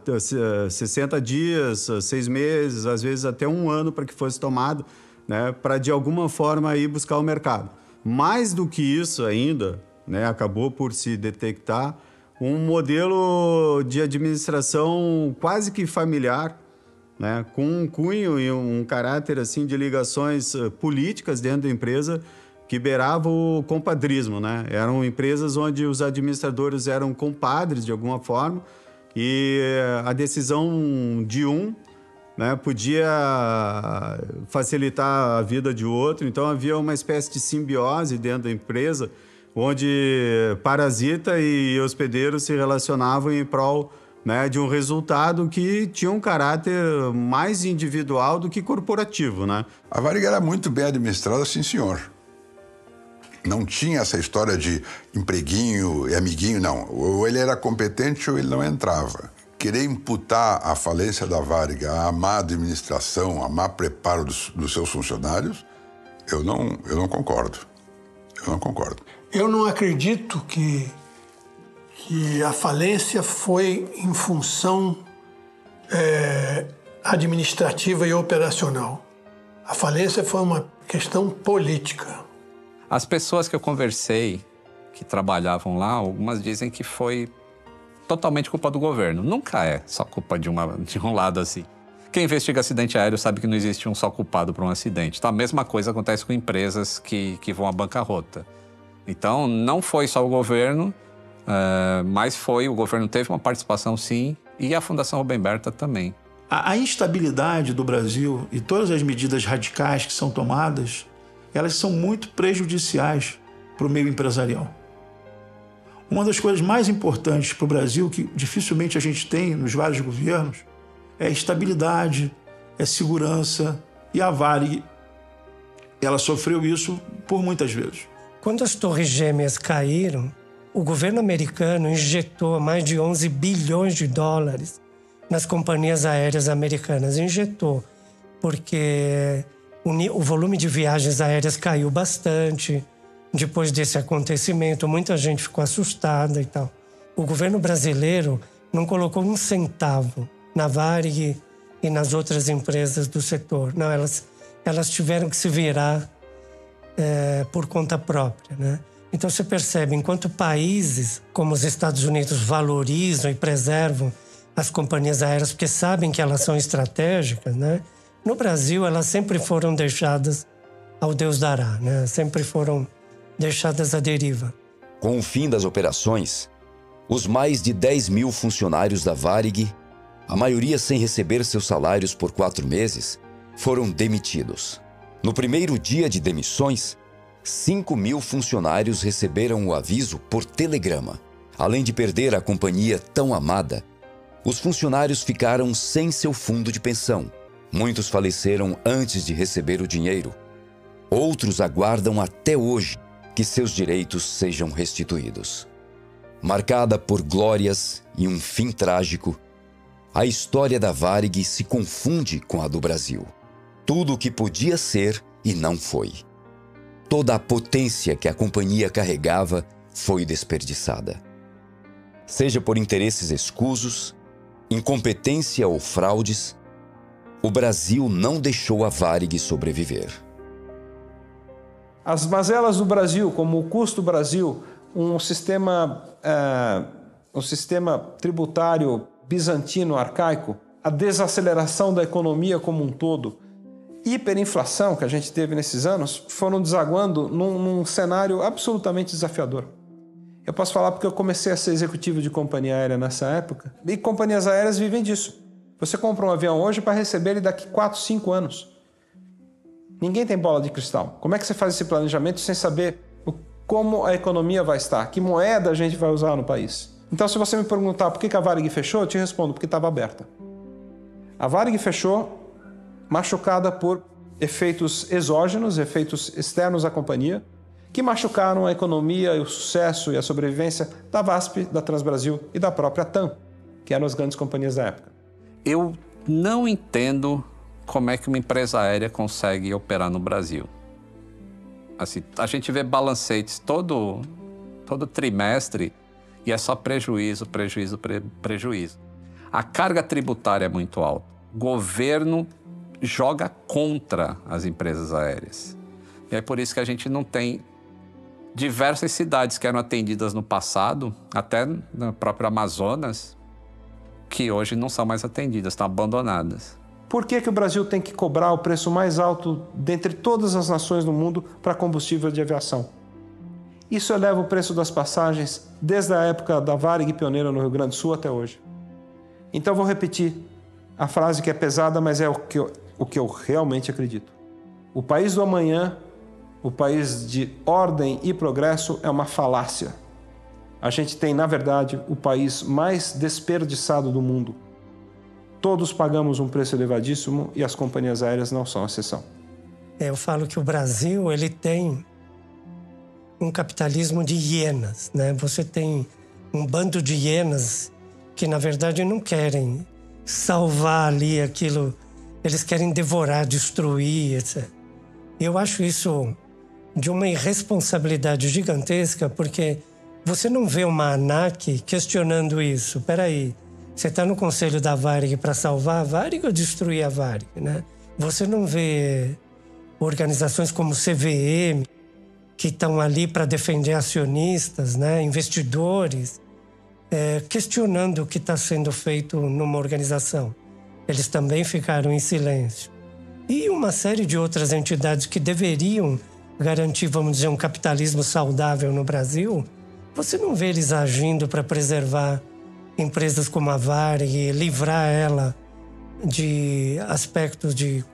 60 dias, 6 meses, às vezes até 1 ano para que fosse tomado, né? Para de alguma forma ir buscar o mercado. Mais do que isso ainda, né? Acabou por se detectar um modelo de administração quase que familiar, né? Com um cunho e um caráter assim de ligações políticas dentro da empresa que beirava o compadrismo, né? Eram empresas onde os administradores eram compadres de alguma forma e a decisão de um, né, podia facilitar a vida de outro. Então havia uma espécie de simbiose dentro da empresa onde parasita e hospedeiro se relacionavam em prol, né, de um resultado que tinha um caráter mais individual do que corporativo, né? A Varig era muito bem administrada, sim, senhor. Não tinha essa história de empreguinho e amiguinho, não. Ou ele era competente ou ele não entrava. Querer imputar a falência da Varig à má administração, a má preparo dos seus funcionários, eu não concordo. Eu não concordo. Eu não acredito que a falência foi em função administrativa e operacional. A falência foi uma questão política. As pessoas que eu conversei, que trabalhavam lá, algumas dizem que foi totalmente culpa do governo. Nunca é só culpa de um lado assim. Quem investiga acidente aéreo sabe que não existe um só culpado por um acidente. Então, a mesma coisa acontece com empresas que vão à bancarrota. Então, não foi só o governo, mas o governo teve uma participação sim, e a Fundação Rubem Berta também. A instabilidade do Brasil e todas as medidas radicais que são tomadas, elas são muito prejudiciais para o meio empresarial. Uma das coisas mais importantes para o Brasil, que dificilmente a gente tem nos vários governos, é estabilidade, é segurança, e a Varig, ela sofreu isso por muitas vezes. Quando as Torres Gêmeas caíram, o governo americano injetou mais de 11 bilhões de dólares nas companhias aéreas americanas. Injetou, porque o volume de viagens aéreas caiu bastante. Depois desse acontecimento, muita gente ficou assustada e tal. O governo brasileiro não colocou um centavo na Varig e nas outras empresas do setor. Não, elas tiveram que se virar por conta própria, né? Então você percebe, enquanto países como os Estados Unidos valorizam e preservam as companhias aéreas porque sabem que elas são estratégicas, né? No Brasil, elas sempre foram deixadas ao Deus dará, né? Sempre foram deixadas à deriva. Com o fim das operações, os mais de 10 mil funcionários da Varig, a maioria sem receber seus salários por 4 meses, foram demitidos. No primeiro dia de demissões, 5 mil funcionários receberam o aviso por telegrama. Além de perder a companhia tão amada, os funcionários ficaram sem seu fundo de pensão. Muitos faleceram antes de receber o dinheiro. Outros aguardam até hoje que seus direitos sejam restituídos. Marcada por glórias e um fim trágico, a história da Varig se confunde com a do Brasil. Tudo o que podia ser e não foi. Toda a potência que a companhia carregava foi desperdiçada. Seja por interesses escusos, incompetência ou fraudes, o Brasil não deixou a Varig sobreviver. As mazelas do Brasil, como o custo do Brasil, um sistema tributário bizantino arcaico, a desaceleração da economia como um todo, hiperinflação que a gente teve nesses anos, foram desaguando num cenário absolutamente desafiador. Eu posso falar porque eu comecei a ser executivo de companhia aérea nessa época, e companhias aéreas vivem disso. Você compra um avião hoje para receber ele daqui 4, 5 anos. Ninguém tem bola de cristal. Como é que você faz esse planejamento sem saber como a economia vai estar? Que moeda a gente vai usar no país? Então, se você me perguntar por que a Varig fechou, eu te respondo, porque estava aberta. A Varig fechou machucada por efeitos exógenos, efeitos externos à companhia, que machucaram a economia, o sucesso e a sobrevivência da VASP, da Transbrasil e da própria TAM, que eram as grandes companhias da época. Eu não entendo como é que uma empresa aérea consegue operar no Brasil. Assim, a gente vê balancetes todo trimestre e é só prejuízo, prejuízo, prejuízo. A carga tributária é muito alta. O governo joga contra as empresas aéreas. E é por isso que a gente não tem diversas cidades que eram atendidas no passado, até na própria Amazonas, que hoje não são mais atendidas, estão abandonadas. Por que o Brasil tem que cobrar o preço mais alto dentre todas as nações do mundo para combustível de aviação? Isso eleva o preço das passagens desde a época da Varig pioneira no Rio Grande do Sul até hoje. Então vou repetir a frase que é pesada, mas é o que eu realmente acredito. O país do amanhã, o país de ordem e progresso, é uma falácia. A gente tem, na verdade, o país mais desperdiçado do mundo. Todos pagamos um preço elevadíssimo e as companhias aéreas não são exceção. Eu falo que o Brasil ele tem um capitalismo de hienas, né? Você tem um bando de hienas que, na verdade, não querem salvar ali aquilo. Eles querem devorar, destruir, etc. Eu acho isso de uma irresponsabilidade gigantesca, porque você não vê uma ANAC questionando isso. Peraí, você está no conselho da Varig para salvar a Varig ou destruir a Varig, né? Você não vê organizações como o CVM, que estão ali para defender acionistas, né? Investidores, questionando o que está sendo feito numa organização. Eles também ficaram em silêncio. E uma série de outras entidades que deveriam garantir, vamos dizer, um capitalismo saudável no Brasil, você não vê eles agindo para preservar empresas como a Varig, livrar ela de aspectos de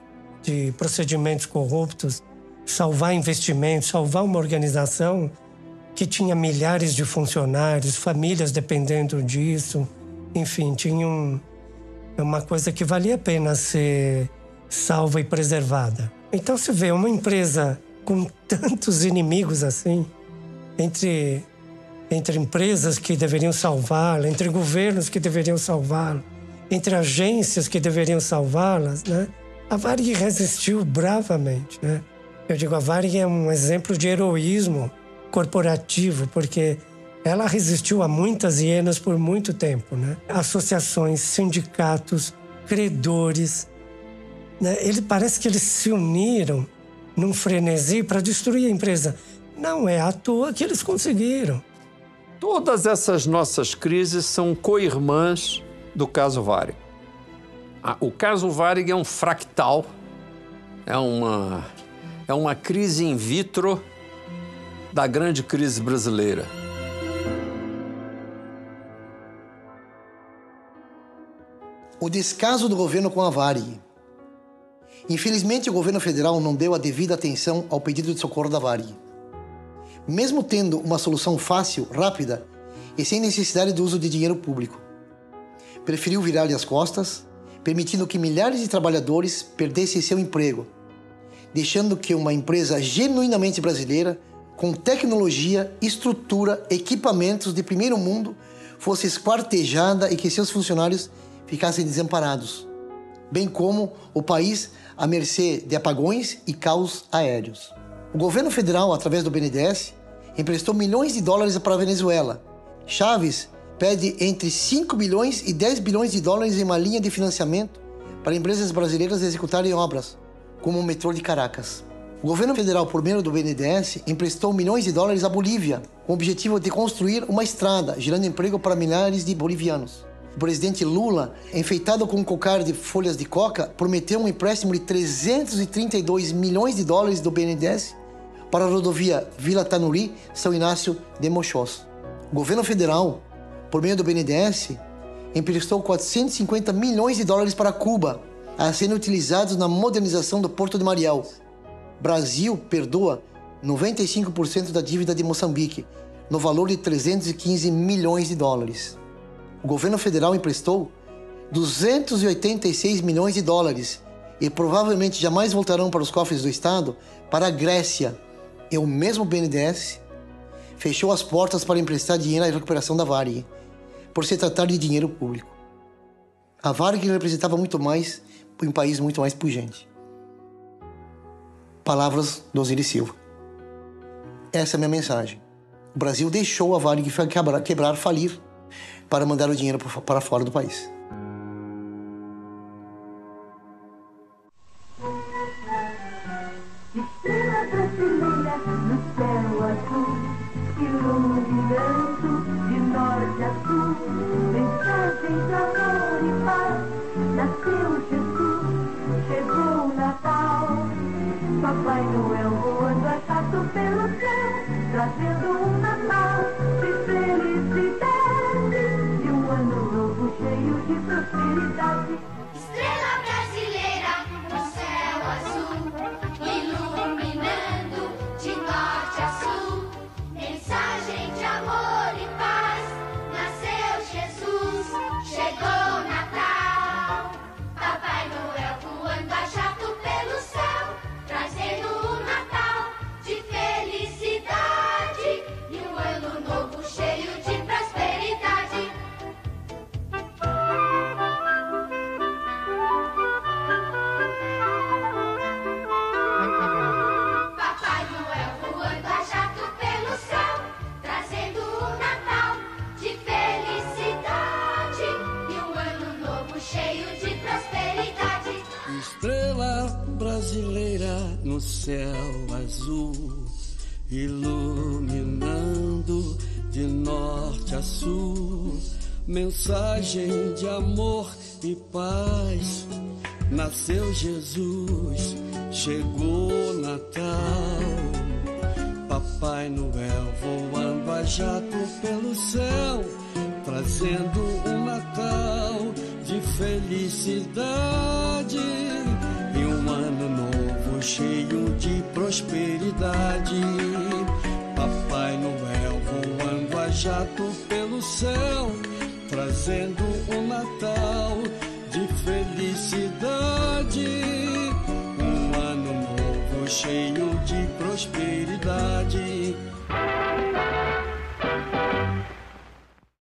procedimentos corruptos, salvar investimentos, salvar uma organização que tinha milhares de funcionários, famílias dependendo disso. Enfim, tinha uma coisa que valia a pena ser salva e preservada. Então você vê uma empresa com tantos inimigos assim, entre empresas que deveriam salvá-la, entre governos que deveriam salvá-la, entre agências que deveriam salvá-las, né? A Varig resistiu bravamente, né? Eu digo, a Varig é um exemplo de heroísmo corporativo, porque ela resistiu a muitas hienas por muito tempo, né? Associações, sindicatos, credores, né? Parece que eles se uniram num frenesi para destruir a empresa. Não é à toa que eles conseguiram. Todas essas nossas crises são co-irmãs do caso Varig. O caso Varig é um fractal, é uma crise in vitro da grande crise brasileira. O descaso do governo com a Varig. Infelizmente, o governo federal não deu a devida atenção ao pedido de socorro da Varig. Mesmo tendo uma solução fácil, rápida e sem necessidade do uso de dinheiro público, preferiu virar-lhe as costas, permitindo que milhares de trabalhadores perdessem seu emprego, deixando que uma empresa genuinamente brasileira, com tecnologia, estrutura, equipamentos de primeiro mundo, fosse esquartejada e que seus funcionários ficassem desamparados, bem como o país à mercê de apagões e caos aéreos. O governo federal, através do BNDES, emprestou milhões de dólares para a Venezuela. Chaves pede entre 5 bilhões e 10 bilhões de dólares em uma linha de financiamento para empresas brasileiras executarem obras, como o metrô de Caracas. O governo federal, por meio do BNDES, emprestou milhões de dólares à Bolívia, com o objetivo de construir uma estrada, gerando emprego para milhares de bolivianos. O presidente Lula, enfeitado com um cocar de folhas de coca, prometeu um empréstimo de 332 milhões de dólares do BNDES para a rodovia Vila Tanuri, São Inácio de Mochós. O governo federal, por meio do BNDES, emprestou 450 milhões de dólares para Cuba, a serem utilizados na modernização do Porto de Mariel. Brasil perdoa 95% da dívida de Moçambique, no valor de 315 milhões de dólares. O governo federal emprestou 286 milhões de dólares e provavelmente jamais voltarão para os cofres do Estado para a Grécia. E o mesmo BNDES fechou as portas para emprestar dinheiro à recuperação da Varig, por se tratar de dinheiro público. A Varig representava muito mais um país muito mais pujante. Palavras do Osiris Silva. Essa é a minha mensagem. O Brasil deixou a Varig quebrar, falir, para mandar o dinheiro para fora do país. Estrela brasileira no céu azul, iluminando de norte a sul, mensagem de amor e paz, nasceu Jesus, chegou o Natal. Papai Noel voando achado pelo céu, trazendo um Natal de felicidade e um ano novo cheio de prosperidade. Estrela brasileira no céu azul, iluminando de norte a sul, mensagem de amor e paz, nasceu Jesus, chegou o Natal. Papai Noel voando a jato pelo céu, trazendo um Natal de felicidade e um ano novo cheio de prosperidade. Papai Noel voando a jato pelo céu, trazendo um Natal de felicidade e um ano novo cheio de prosperidade. Estrela brasileira no céu azul, iluminando de norte a sul, mensagem de amor e paz. Nasceu Jesus, chegou o Natal. Papai Noel voando a jato pelo céu, trazendo um Natal de felicidade e um ano novo cheio de prosperidade. Papai Noel voando a jato pelo céu, trazendo um Natal de felicidade, um ano novo cheio de prosperidade.